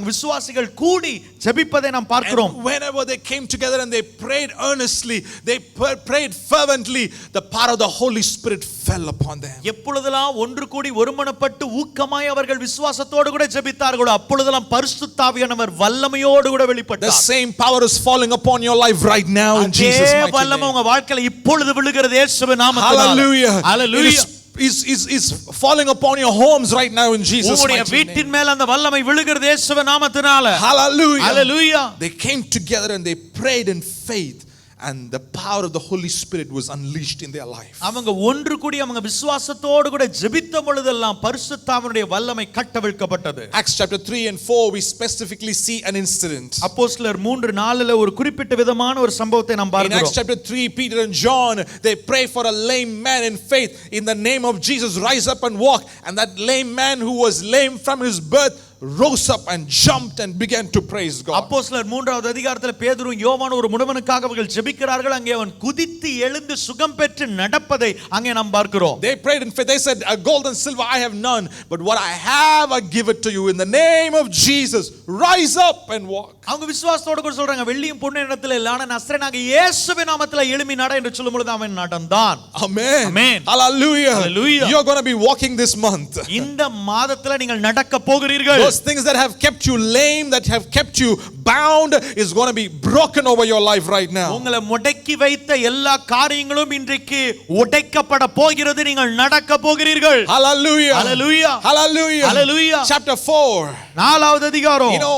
விசுவாசிகள் கூடி ஜெபிப்பதை நாம் பார்க்கிறோம். And whenever they came together and they prayed earnestly, they prayed fervently, the power of the Holy Spirit fell upon them. எப்பொழுதெல்லாம் ஒன்று கூடி ஒருமனப்பட்டு ஊக்கமாய் அவர்கள் விசுவாசத்தோடு கூட ஜெபித்தார்களோ அப்பொழுதெல்லாம் பரிசுத்த ஆவியானவர் வல்லமையோடு கூட வெளிப்பட்டார். The same power is falling upon your life right now in Jesus mighty name. வல்லமை உங்க வாழ்க்கையில இப்பொழுது விழுகிறது இயேசுவின் நாமத்தினால. Hallelujah. Hallelujah. Is falling upon your homes right now in Jesus mighty name. உங்களுடைய வீட்டின் மேல் அந்த வல்லமை விழுகிறது இயேசுவின் நாமத்தினால. Hallelujah. Hallelujah. They came together and they prayed in faith. And the power of the Holy Spirit was unleashed in their life. அவங்க ஒன்று கூடி அவங்க விசுவாசத்தோடு கூட ஜெபித்த பொழுதெல்லாம் பரிசுத்த ஆவியினுடைய வல்லமை கட்டவிழ்க்கப்பட்டது. Acts chapter 3 and 4 we specifically see an incident. அப்போஸ்தலர் 3:4ல ஒரு குறிப்பிட்ட விதமான ஒரு சம்பவத்தை நாம் பார்க்கிறோம். In Acts chapter 3 Peter and John they pray for a lame man in faith, in the name of Jesus rise up and walk, and that lame man who was lame from his birth rose up and jumped and began to praise God. அப்போஸ்தலர் 3வது அதிகாரத்தில் பேதுரு யோவான் ஒரு முடவனுக்காக அவர்கள் ஜெபிக்கிறார்கள். அங்கே அவன் குதித்து எழுந்து சுகம் பெற்று நடப்பதை அங்கே நாம் பார்க்கிறோம். They prayed in faith. They said, gold and silver I have none, but what I have I give it to you. In the name of Jesus rise up and walk. அவங்க விசுவாசத்தோடு கூட சொல்றாங்க, வெள்ளியும் பொன்னும் இடத்துல இல்ல, ஆனா நசரேயனாகிய இயேசுவின் நாமத்திலே எழும்பி நட என்று சொல்லும் பொழுது அவன் நடந்தான். Amen. Amen. Hallelujah. Hallelujah. You're going to be walking this month. இந்த மாதத்துல நீங்கள் நடக்க போகிறீர்கள். Those things that have kept you lame, that have kept you bound, is going to be broken over your life right now. உங்களை முடக்கி வைத்த எல்லா காரியங்களும் இன்றைக்கு உடைக்கப்பட போகிறது. நீங்கள் நடக்க போகிறீர்கள். Hallelujah. Hallelujah. Hallelujah. Hallelujah. Chapter 4. 4வது அதிகாரம். You know,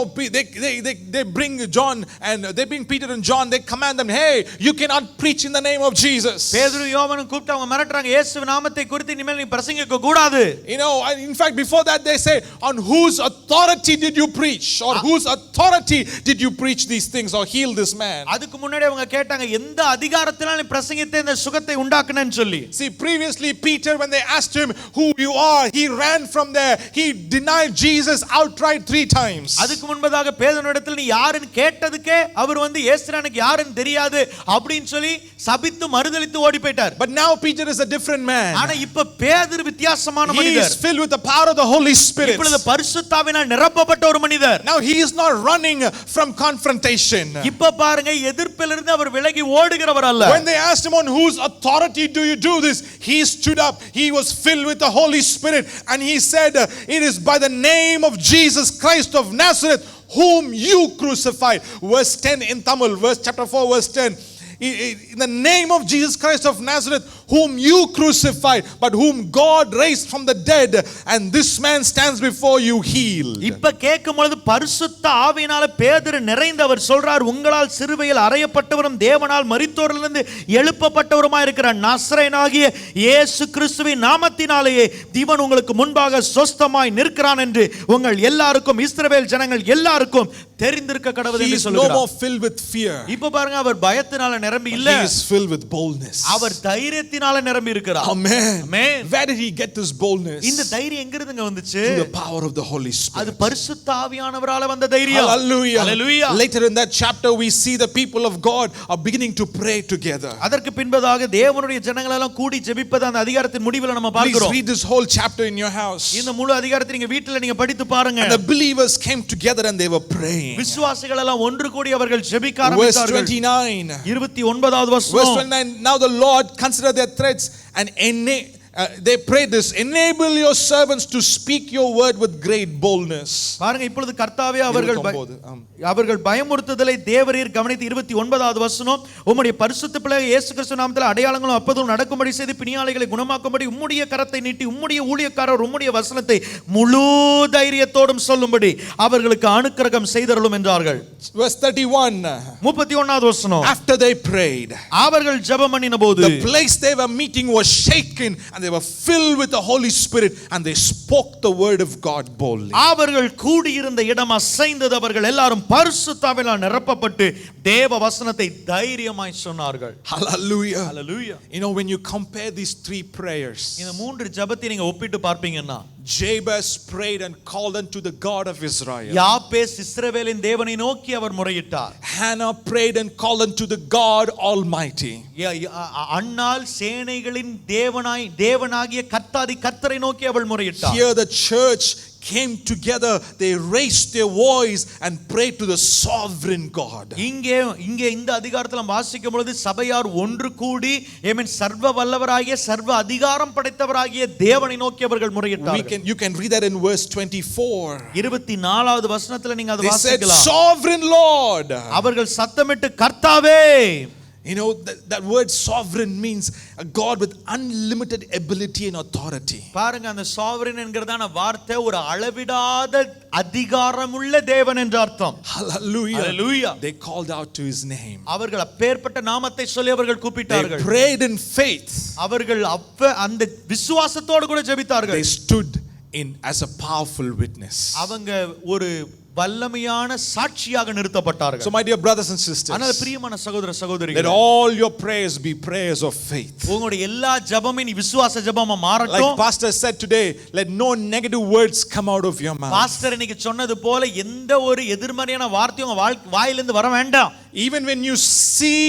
they bring John and they bring Peter and John. They command them, hey, you cannot preach in the name of Jesus. பேதுரு யோவானை கூப்பிட்டு அவங்க மிரட்டறாங்க, இயேசுவின் நாமத்தை குறித்து இனிமேல் நீ பிரசங்கிக்க கூடாது. You know, in fact before that they say, on whose authority did you preach, or whose authority did you preach these things or heal this man? அதுக்கு முன்னாடி அவங்க கேட்டாங்க எந்த அதிகாரத்தினால நீ பிரசங்கித்த இந்த சுகத்தை உண்டாக்குனேன்னு சொல்லி. See, previously Peter, when they asked him who you are, he ran from there. He denied Jesus outright 3 times. அதுக்கு முன்பதாக பேதுருவிடத்தில் நீ யாருன்னு கேட்டதுக்கே அவர் வந்து இயேசு எனக்கு யாருன்னு தெரியாது அப்படினு சொல்லி சபித்து மறுதலித்து ஓடி போய்ட்டார். But now Peter is a different man. ஆனா இப்ப பேதுரு வித்தியாசமான மனிதர். He is filled with the power of the Holy Spirit. இப்பொழுது பரிசுத்த ஆவியினால் நிரப்பப்பட்ட ஒரு மனிதர். Now he is not running from confrontation. இப்ப பாருங்க எதிர்ப்பிலிருந்து அவர் விலகி ஓடுகிறவர் அல்ல. When they asked him on whose authority do you do this, he stood up. He was filled with the Holy Spirit and he said, it is by the name of Jesus Christ of Nazareth whom you crucified. Verse 10 in Tamil, chapter 4 verse 10. In the name of Jesus Christ of Nazareth, whom you crucified, but whom God raised from the dead, and this man stands before you healed. இப்ப கேட்கும்போது பரிசுத்த ஆவியினால பேதுரு நிறைந்தவர் சொல்றார், உங்களால் சிலுவையில் அறையப்பட்டவரும் தேவனால் மரித்தோரிலிருந்து எழுப்பப்பட்டவருமாய் இருக்கிற நசரேயனாகிய இயேசு கிறிஸ்துவின் நாமத்தினாலேயே தேவன் உங்களுக்கு முன்பாக சொஸ்தமாய் நிற்கிறான் என்று உங்கள் எல்லாருக்கும் இஸ்ரவேல் ஜனங்கள் எல்லாருக்கும் தெரிந்திருக்க கடவுள் என்று சொல்கிறார். No more filled with fear. இப்ப பாருங்க அவர் பயத்தினால நிரம்பி இல்ல. He is filled with boldness. அவர் தைரியத்தினால நிரம்பி இருக்கிறார். Amen. Amen. Where did he get this boldness? இந்த தைரியம் எங்க இருந்துங்க வந்துச்சு? Through the power of the Holy Spirit. அது பரிசுத்த ஆவியானவரால வந்த தைரியம். Hallelujah. Hallelujah. Later in that chapter we see the people of God are beginning to pray together. அதற்கு பின்பதாக தேவனுடைய ஜனங்கள் எல்லாம் கூடி ஜெபிப்பது அந்த அதிகாரத்தின் முடிவில் நம்ம பார்க்கிறோம். Please read this whole chapter in your house. இந்த முழு அதிகாரத்தை நீங்க வீட்ல நீங்க படித்து பாருங்க. And the believers came together and they were praying. விசுவாசிகள் எல்லாம் ஒன்று கூடி அவர்கள் ஜெபிக்க ஆரம்பித்தார்கள். Verse 29. 29வது வசனம். Verse 29. Now the Lord considered their threats and they prayed this, enable your servants to speak your word with great boldness. பாருங்க இப்பொழுது கர்த்தாவே அவர்கள் பயமுறுத்துதலை தேவரீர் கவனித்து 29வது வசனம், உம்முடைய பரிசுத்த பிள்ளை இயேசு கிறிஸ்து நாமத்தில் அடையாளங்களும் அற்புதங்களும் நடக்கும்படி செய்து பிணியாளிகளை குணமாக்கும்படி உம்முடைய கரத்தை நீட்டி உம்முடைய ஊழியக்காரர் உம்முடைய வசனத்தை முழு தைரியத்தோடும் சொல்லும்படி அவர்களுக்கு அனுக்கிரகம் செய்தருளும் என்றார்கள். Verse 31. 31வது வசனம். After they prayed, அவர்கள் ஜெபம் பண்ணினபோது the place they were meeting was shaken and they were filled with the Holy Spirit and they spoke the word of God boldly. அவர்கள் கூடியிருந்த இடம் அசைந்தது, அவர்கள் எல்லாரும் பரிசுத்த ஆவியினால் நிரப்பப்பட்டு தேவ வசனத்தை தைரியமாய் சொன்னார்கள். Hallelujah. Hallelujah. You know, when you compare these 3 prayers, இந்த 3 ஜெபத்தை நீங்க ஒப்பிட்டு பார்ப்பீங்கன்னா, Jabez prayed and called unto the God of Israel. யாபேஸ் இஸ்ரவேலின் தேவனை நோக்கி அவர் முறையிட்டார். Hannah prayed and called unto the God Almighty. அன்னாள் சேனைகளின் தேவனாகிய கர்த்தரை நோக்கி அவள் முறையிட்டார். Here the church came together, they raised their voice and prayed to the sovereign God. இங்கே இந்த அதிகாரத்துல வாசிக்கும் பொழுது சபையார் ஒன்று கூடி சர்வ வல்லவராகிய சர்வ அதிகாரம் படைத்தவராகிய தேவனை நோக்கி அவர்கள் முறையிட்டார்கள். You can read that in verse 24. 24வது வசனத்துல நீங்க அதை வாசிக்கலாம். They said, Sovereign Lord. அவர்கள் சத்தமிட்டு கர்த்தாவே. You know, that word sovereign means a God with unlimited ability and authority. பாருங்க அந்த sovereign என்கிறதான வார்த்தை ஒரு அளவிடாத அதிகாரமுள்ள தேவன் என்ற அர்த்தம். Hallelujah. Hallelujah. They called out to his name. அவர்கள் அப்பேற்பட்ட நாமத்தை சொல்லி அவர்கள் கூப்பிட்டார்கள். They prayed in faith. அவர்கள் அந்த விசுவாசத்தோடு கூட ஜெபித்தார்கள். They stood in as a powerful witness. அவங்க ஒரு வல்லமையான சாட்சியாக நிறுத்தப்பட்டார்கள். So my dear brothers and sisters, ஆனால் பிரியமான சகோதர சகோதரிகளே, let all your prayers be prayers of faith. உங்களுடைய எல்லா ஜெபமும் நீ விசுவாச ஜெபமா மாறட்டும். Like pastor said today, let no negative words come out of your mouth. Pastor இன்னைக்கு சொன்னது போல எந்த ஒரு எதிர்மறையான வார்த்தையும் உங்க வாயிலிருந்து வர வேண்டாம். Even when you see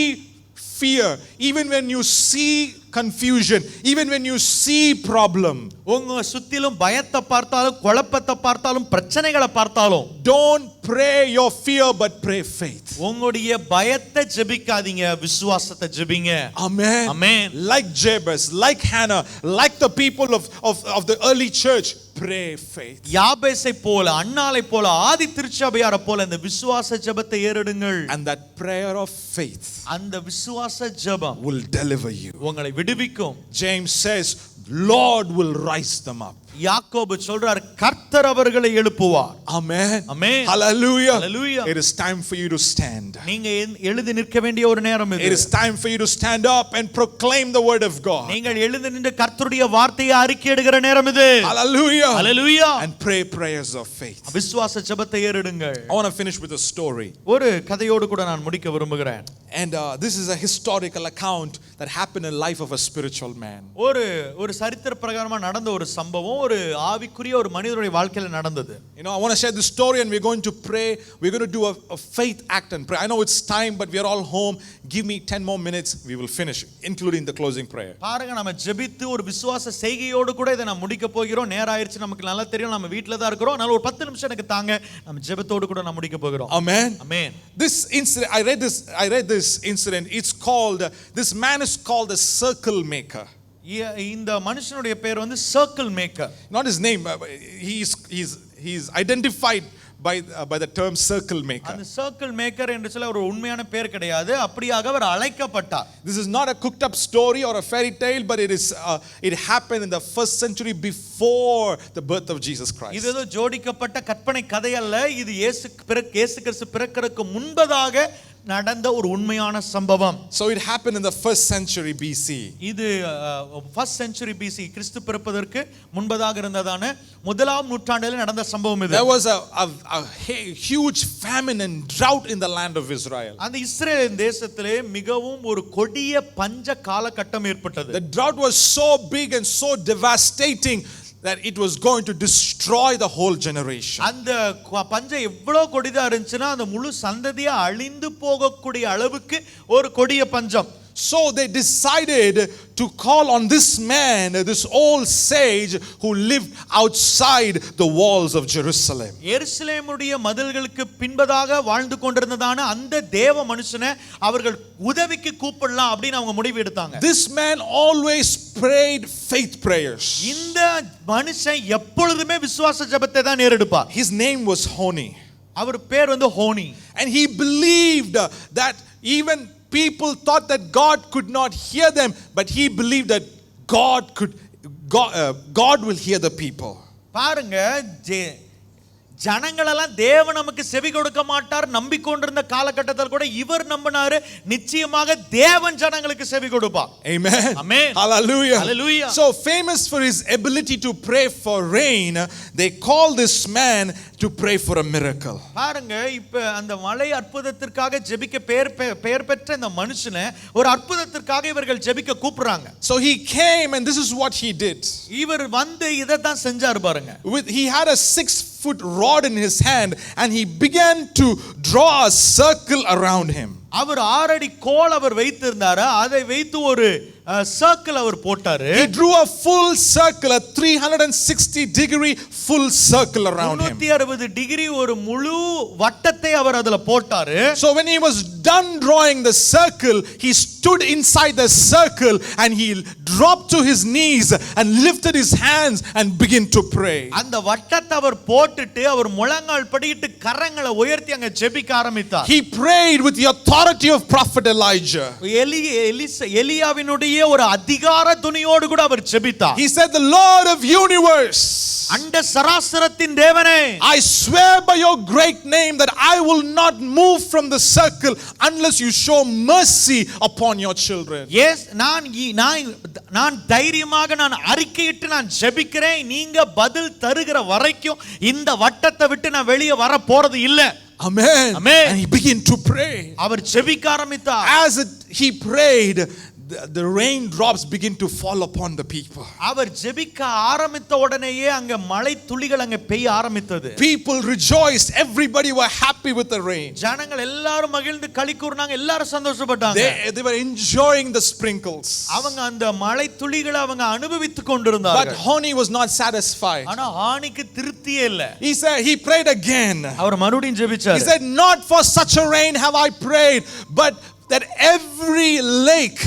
fear, even when you see confusion, even when you see problem, உங்க சுத்திலும் பயத்தை பார்த்தாலும் குழப்பத்தை பார்த்தாலும் பிரச்சனைகளை பார்த்தாலும், don't pray your fear but pray faith. உங்களுடைய பயத்தை ஜெபிக்காதீங்க, விசுவாசத்தை ஜெபிங்க. Amen. Amen. Like Jabez, like Hannah, like the people of the early church, pray faith. யாபேசை போல, அன்னாளை போல, ஆதி திருச்சபையாரை போல இந்த விசுவாச ஜெபத்தை ஏறெடுங்கள். And that prayer of faith, அந்த விசுவாச ஜெபம் will deliver you. உங்களை விடுவிக்கும். James says, Lord will rise them up. யாக்கோபு சொல்றார் கர்த்தர் அவர்களை எழுப்புவார். Amen. Amen. Hallelujah. Hallelujah. It is time for you to stand. நீங்க எழுந்து நிற்க வேண்டிய ஒரு நேரம் இது. It is time for you to stand up and proclaim the word of God. நீங்கள் எழுந்து நின்று கர்த்தருடைய வார்த்தையை அறிக்கையிடுகிற நேரம் இது. Hallelujah. Hallelujah. And pray prayers of faith. விசுவாச ஜெபத்தை ஏறெடுங்கள். I want to finish with a story. ஒரு கதையோடு கூட நான் முடிக்க விரும்புகிறேன். And this is a historical account that happened in the life of a spiritual man. ஒரு சரித்திர பிரகாரமா நடந்த ஒரு சம்பவம் ஒரு ஆவிக்குரிய ஒரு மனிதனுடைய வாழ்க்கையில நடந்தது. You know, I want to share this story and we're going to pray. We're going to do a faith act and pray. I know it's time, but we are all home. Give me 10 more minutes. We will finish, including the closing prayer. பாருங்க, நம்ம ஜெபித்து ஒரு விசுவாச செய்கையோடு கூட இதை நான் முடிக்க போகிறோம். நேரம் ஆயிருச்சு, நமக்கு நல்லா தெரியும், நம்ம வீட்ல தான் இருக்கிறோம். அதனால ஒரு 10 நிமிஷம் எனக்கு தாங்க, நம்ம ஜெபத்தோடு கூட நான் முடிக்க போகிறோம். Amen. Amen. This incident, I read this incident. It's called, this man is called a circle maker. இந்த மனுஷனுடைய பேர் வந்து circle maker. Not his name. He's identified by the term circle maker. அந்த சர்க்கிள் மேக்கர் என்று சொல்ல ஒரு உண்மையான பேர் கிடையாது, அப்படியாக அவர் அழைக்கப்பட்டார். This is not a cooked up story or a fairy tale, but it happened in the 1st century before the birth of Jesus Christ. இது ஏதோ ஜோடிக்கப்பட்ட கற்பனை கதை அல்ல, இது இயேசு கிறிஸ்து பிறக்கறதுக்கு முன்பதாக நடந்த ஒரு உண்மையான சம்பவம். So it happened in the 1st century BC. இது 1st century BC கிறிஸ்து பிறப்பதற்கு முன்பதாக இருந்ததான முதலாம் நூற்றாண்டில் நடந்த சம்பவம் இது. There was a huge famine and drought in the land of Israel. அந்த இஸ்ரவேல் தேசத்திலே மிகவும் ஒரு கொடிய பஞ்ச காலகட்டம் ஏற்பட்டது. The drought was so big and so devastating that it was going to destroy the whole generation. அந்த பஞ்சம் எவ்வளவு கொடிதா இருந்துச்சுன்னா அந்த முழு சந்ததியா அழிந்து போகக்கூடிய அளவுக்கு ஒரு கொடிய பஞ்சம். So they decided to call on this man, this old sage who lived outside the walls of Jerusalem. எருசலேமுடைய மதில்களுக்கு பின்பதாக வாழ்ந்து கொண்டிருந்ததான அந்த தேவ மனுஷனை அவர்கள் உதவிக்கு கூப்பிடலாம் அப்படின்னு அவங்க முடிவு எடுத்தாங்க. This man always prayed faith prayers. இந்த மனுஷன் எப்பொழுதுமே விசுவாச ஜெபத்தை தான் ஏறெடுப்பார். His name was Honi. அவர் பேர் வந்து ஹோனி. And he believed that even people thought that God could not hear them, but he believed that God will hear the people. பாருங்க, ஜனங்களெல்லாம் தேவன் நமக்கு செவி கொடுக்க மாட்டார் நம்பிக்கொண்டிருந்த காலகட்டத்தில் கூட இவர் நம்பினாரு, நிச்சயமாக தேவன் ஜனங்களுக்கு செவி கொடுப்பார். Amen. Amen. Hallelujah. Hallelujah. So famous for his ability to pray for rain, they call this man to pray for a miracle. பாருங்க, இப்ப அந்த மழை அற்புதத்திற்காக ஜெபிக்க பெயர் பெற்ற இந்த மனுஷனை ஒரு அற்புதத்திற்காக இவர்கள் ஜெபிக்க கூப்பிடுறாங்க. So he came and this is what he did. இவர் வந்து இத தான் செஞ்சார் பாருங்க. He had a 6-foot rod in his hand and he began to draw a circle around him. அவர் 6 அடி கோல் அவர் வைத்திருந்தாரு, அதை வைத்து ஒரு சர்க்கிள் அவர் போட்டாரு. He drew a full circle, a 360-degree full circle around him. 360 degree ஒரு முழு வட்டத்தை அவர் அதுல போட்டாரு. So when he was done drawing the circle, he stood inside the circle and he dropped to his knees and lifted his hands and began to pray. அந்த வட்டத்தை அவர் போட்டுட்டு அவர் முழங்கால் படியிட்டு கரங்களை உயர்த்தி அங்க ஜெபிக்க ஆரம்பித்தார். He prayed with the authority of prophet Elijah. எலியாவினுடைய ஒரு அதிகார துணியோடு கூட அவர் ஜெபித்தார். He said, the Lord of universe, அண்ட சராசரத்தின் தேவனே, I swear by your great name that I will not move from the circle unless you show mercy upon your children. Yes, நான் தைரியமாக நான் அறிக்கையிட்டு நான் ஜெபிக்கிறேன், நீங்க பதில் தருகிற வரைக்கும் இந்த வட்டத்தை விட்டு நான் வெளியே வர போறது இல்ல. Amen. Amen. And he began to pray. அவர் ஜெபிக்க ஆரம்பித்தார். As he prayed, the raindrops begin to fall upon the people. அவர் ஜெபிக்க ஆரம்பித்த உடனேயே அங்க மழை துளிகள் அங்க பெய்ய ஆரம்பித்தது. People rejoiced. Everybody were happy with the rain. ஜனங்கள் எல்லாரும் மகிழ்ந்து களி கூர்ந்தாங்க, எல்லாரும் சந்தோஷப்பட்டாங்க. They were enjoying the sprinkles. அவங்க அந்த மழை துளிகளை அவங்க அனுபவித்துக் கொண்டிருந்தார்கள். But Honi was not satisfied. ஆனா ஹானிக்கு திருப்தியே இல்ல. He prayed again. அவர் மறுபடியும் ஜெபிச்சார். He said, not for such a rain have I prayed, but that every lake,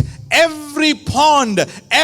every pond,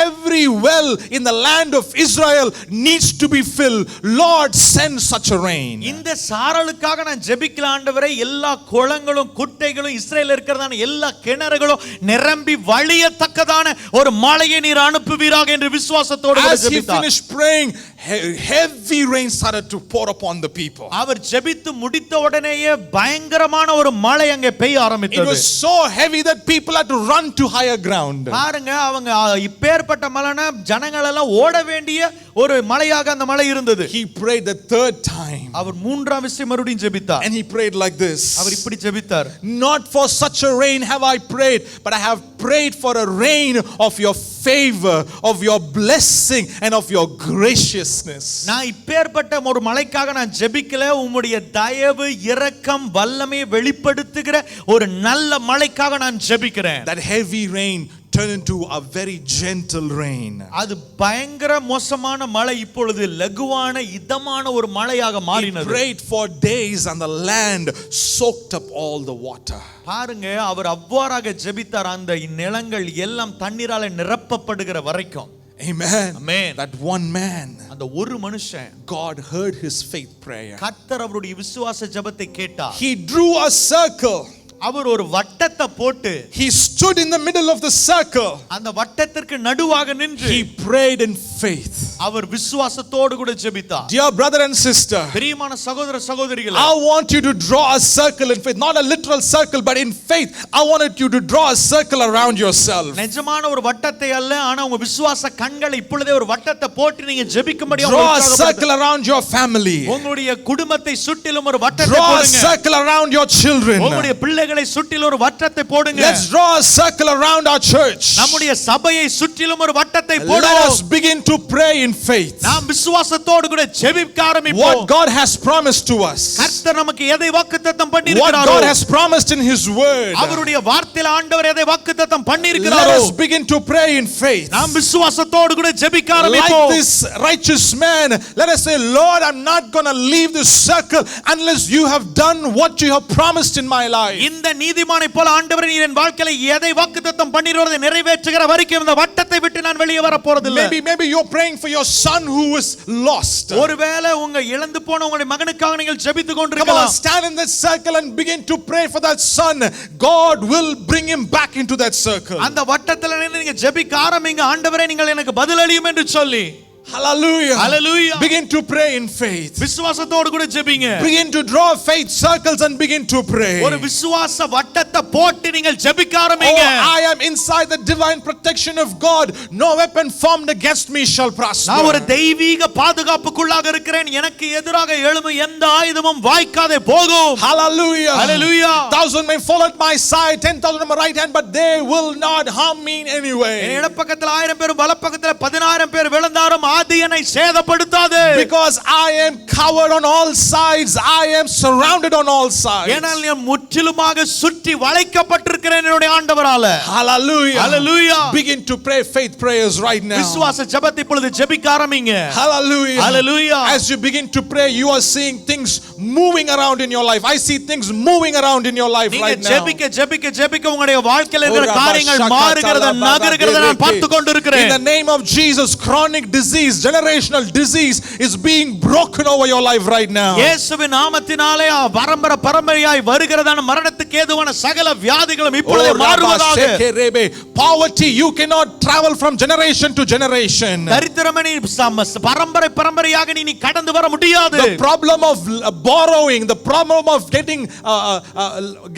every well in the land of Israel needs to be filled. Lord, send such a rain. இந்த சாரலுக்காக நான் ஜெபிக்கல ஆண்டவரே, எல்லா குளங்களும் குட்டைகளும் இஸ்ரேல்ல இருக்கிறதான எல்லா கிணறுகளும் நிரம்பி வழியத்தக்கதான ஒரு மழையை நீர் அனுப்புவீராக என்று விசுவாசத்தோடு ஜெபித்தார். As he finished praying, heavy rain started to pour upon the people. அவர் ஜெபித்து முடித்த உடனேயே பயங்கரமான ஒரு மழை அங்கே பெய்ய It ஆரம்பித்தது. was so heavy that people had to run to higher ground. பாருங்க, அவங்க இப்பேற்பட்ட மழைனா ஜனங்கள் எல்லாம் ஓட வேண்டிய ஒரு மழையாக அந்த மழை இருந்தது. He prayed the third time. அவர் மூன்றாம் விஷயம் மறுபடியும் ஜெபித்தார். And he prayed like this. அவர் இப்படி ஜெபித்தார். Not for such a rain have I prayed, but I have prayed for a rain of your favor, of your blessing and of your graciousness. நான் இப்பேற்பட்ட ஒரு மழைக்காக நான் ஜெபிக்கல, உம்முடைய தயவு, இரக்கம், வல்லமை வெளிப்படுத்துகிற ஒரு நல்ல மழைக்காக நான் ஜெபிக்கிறேன். That heavy rain turned into a very gentle rain. அது பயங்கர மோசமான மழை இப்பொழுது லகுவான இதமான ஒரு மழையாக He மாறினது. prayed for days and the land soaked up all the water. பாருங்க, அவர் அவ்வாறாக ஜெபித்தார், அந்த நிலங்கள் எல்லாம் தண்ணீரால நிரப்பப்படுகிற வரைக்கும். Amen. Amen. That one man, அந்த ஒரு மனுஷன், God heard his faith prayer. கர்த்தர் அவருடைய விசுவாச ஜெபத்தை கேட்டார். He drew a circle. அவர் ஒரு வட்டத்தை போட்டு, He stood in the middle of the circle. அந்த வட்டத்திற்கு நடுவாக நின்று He prayed in faith. அவர் விசுவாசத்தோடு கூட ஜெபித்தார். Dear brother and sister, பிரியமான சகோதர சகோதரிகளே, I want you to draw a circle in faith, not a literal circle, but in faith. I wanted you to draw a circle around yourself. நிஜமான ஒரு வட்டத்தை அல்ல, ஆனா உங்க விசுவாச கண்களை இப்பொழுதே ஒரு வட்டத்தை போட்டு நீங்க ஜெபிக்கும்படி Draw a circle around your family. உங்களுடைய குடும்பத்தை சுற்றிலும் ஒரு வட்டத்தை Draw a போடுங்க. circle around your children. உங்களுடைய பிள்ளைகளை சுற்றிலும் ஒரு வட்டத்தை போடுங்க. Let's draw a circle around our church. நம்முடைய சபையை சுற்றிலும் ஒரு வட்டத்தை Let போடுவோம். us begin to pray in faith. நாம் விசுவாசத்தோடு கூட ஜெபிக்க ஆரம்பிப்போம். What God has promised to us. கர்த்தர் நமக்கு எதை வாக்குத்தத்தம் What பண்ணியிருக்கிறாரோ, God has promised in His Word. அவருடைய வார்த்தையில ஆண்டவர் எதை வாக்குத்தத்தம் Let பண்ணியிருக்கிறாரோ, us begin to pray in faith. நாம் விசுவாசத்தோடு கூட ஜெபிக்க Like ஆரம்பிப்போம். this righteous man, let us say, Lord, I'm not going to leave this circle unless you have done what you have promised in my life. இந்த நீதிமானை போல ஆண்டவர் நீர் என் வாழ்க்கையில எதை வாக்குத்தத்தம் பண்ணிரோதை நிறைவேற்றுகிற வரைக்கும் இந்த வட்டத்தை விட்டு நான் வெளியே வர போறதில்லை. Maybe you're praying for your son who is lost. ஒருவேளை உங்க இழந்து போன உங்களுடைய மகனுக்காக நீங்கள் ஜெபித்துக் Come on, கொண்டிருக்கலாம். stand in that circle and begin to pray for that son. God will bring him back into that circle. அந்த வட்டத்துல நின்னு நீங்க ஜெபிக்க ஆரம்பிங்க. ஆண்டவரே நீங்கள் எனக்கு பதிலளியும் என்று சொல்லி. Hallelujah. Hallelujah. Begin to pray in faith. விசுவாசத்தோடு கூட ஜெபிங்க. Begin to draw faith circles and begin to pray. ஒரு விசுவாச வட்டத்தை போட்டு நீங்கள் ஜெபிக்க ஆரம்பிங்க. Oh, I am inside the divine protection of God. No weapon formed against me shall prosper. நான் ஒரு தெய்வீக பாதுகாப்புக்குள்ளாக இருக்கிறேன். எனக்கு எதிராக எழும்பும் எந்த ஆயுதமும் வாய்க்காதே போகும். Hallelujah. Hallelujah. 1,000 may fall at my side, 10,000 at my right hand, but they will not harm me in any way. என் இடப்பக்கத்தில் 1000 பேர், வலப்பக்கத்தில் 10000 பேர் விழுந்தாலும் அது என்னை சேதப்படுத்தாது. Because I am covered on all sides. I am surrounded on all sides. ஏனால் நான் முற்றிலுமாக சுற்றி வளைக்கப்பட்டிருக்கிறேன் என்னுடைய ஆண்டவரால. Hallelujah. Hallelujah. Begin to pray faith prayers right now. விசுவாச ஜெபத்தை இப்பொழுது ஜெபிக்க ஆரம்பிங்க. Hallelujah. Hallelujah. As you begin to pray, you are seeing things moving around in your life. I see things moving around in your life right நீங்க now. ஜெபிக்க ஜெபிக்க ஜெபிக்க உங்களுடைய வாழ்க்கையில இருக்கிற காரியங்கள் மாறுகிறத நகருகிறத நான் பார்த்து கொண்டிருக்கிறேன். In the name of Jesus, chronic disease, generational disease is being broken over your life right now. இயேசுவின் நாமத்தினாலே பரம்பரையாய் வருகிறதான மரணத்துக்கு ஏதுவான சகல வியாதிகளும் இப்பொழுது மாறுவதாக. Poverty, you cannot travel from generation to generation. தரித்திரமே நீ பரம்பரையாக நீ கடந்து வர முடியாது. The problem of borrowing, the problem of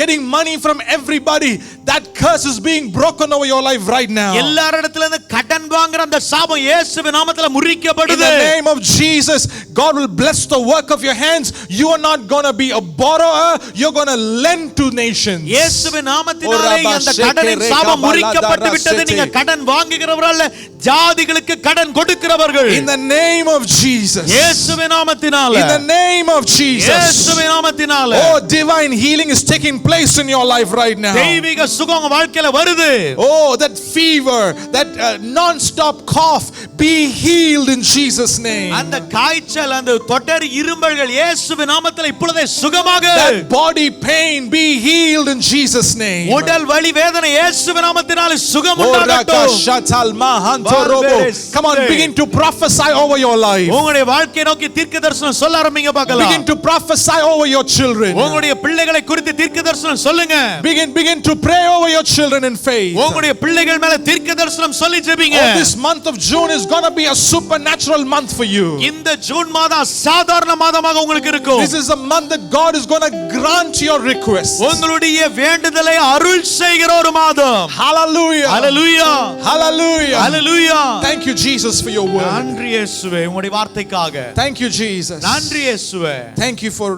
getting money from everybody, that curse is being broken over your life right now. எல்லாரிடத்துல இருந்து கடன் வாங்குற அந்த சாபம் இயேசுவின் நாமத்தினால முறிக்கப்படுது. In the name of Jesus, God will bless the work of your hands. You are not going to be a borrower, you're going to lend to nations. இயேசுவின் நாமத்தினாலே அந்த கடனின் சாபம் முறிக்கப்பட்டு விட்டது. நீங்க கடன் வாங்குகிறவர்கள் அல்ல, ஜாதிகளுக்கு கடன் கொடுக்கிறவர்கள். In the name of Jesus. இயேசுவின் நாமத்தினால. In the name of Jesus. இயேசுவின் நாமத்தினால. Oh, divine healing is taking place in your life right now. தெய்வீக சுகம் உங்க வாழ்க்கையில வருது. Oh, that fever, that non-stop cough, be healed in Jesus name. அந்த காய்ச்சல், அந்த தொடர் இருமல்கள் இயேசுவின் நாமத்திலே இப்பொழுதே சுகமாக. That body pain be healed in Jesus' name. உடல் வலி வேதனை இயேசுவின் நாமத்தினாலே சுகம் Oh, உண்டாகட்டும். Rakashatal Mahantorobo. Come on, begin to prophesy over your life. உங்களுடைய வாழ்க்கையை நோக்கி தீர்க்கதரிசனம் சொல்ல ஆரம்பிங்க பார்க்கலாம். Begin to prophesy over your children. உங்களுடைய பிள்ளைகளை குறித்து தீர்க்கதரிசனம் சொல்லுங்க. Begin to pray over your children in faith. உங்களுடைய பிள்ளைகள் மேல தீர்க்கதரிசனம் சொல்லி ஜெபிங்க. Oh, this month of June is going to be a supernatural month for you. இந்த ஜூன் மாதம் சாதாரண மாதமாக உங்களுக்கு இருக்கும். This is a month that God is going to grant your requests. உங்களுடைய வேண்டுதலை அருள் செய்கிற ஒரு மாதம். Hallelujah. Hallelujah. Hallelujah. Hallelujah. Thank you, Jesus, for your word. நன்றி இயேசுவே உம்முடைய வார்த்தைக்காக. Thank you, Jesus. நன்றி இயேசுவே. Thank you for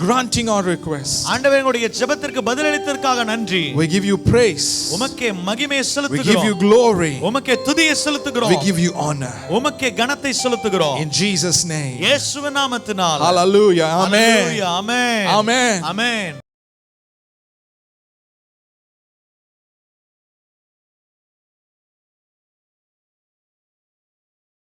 granting our requests. ஆண்டவரே உங்களுடைய ஜெபத்திற்கு பதிலளித்ததற்காக நன்றி. We give you praise. உமக்கே மகிமையை We செலுத்துகிறோம். give you glory. உமக்கே துதியை செலுத்துகிறோம். We give you honor. உமக்கே கனத்தை செலுத்துகிறோம். In Jesus' name. இயேசுவின் நாமத்தினால். Hallelujah. Amen. Hallelujah. Amen. Amen. Amen.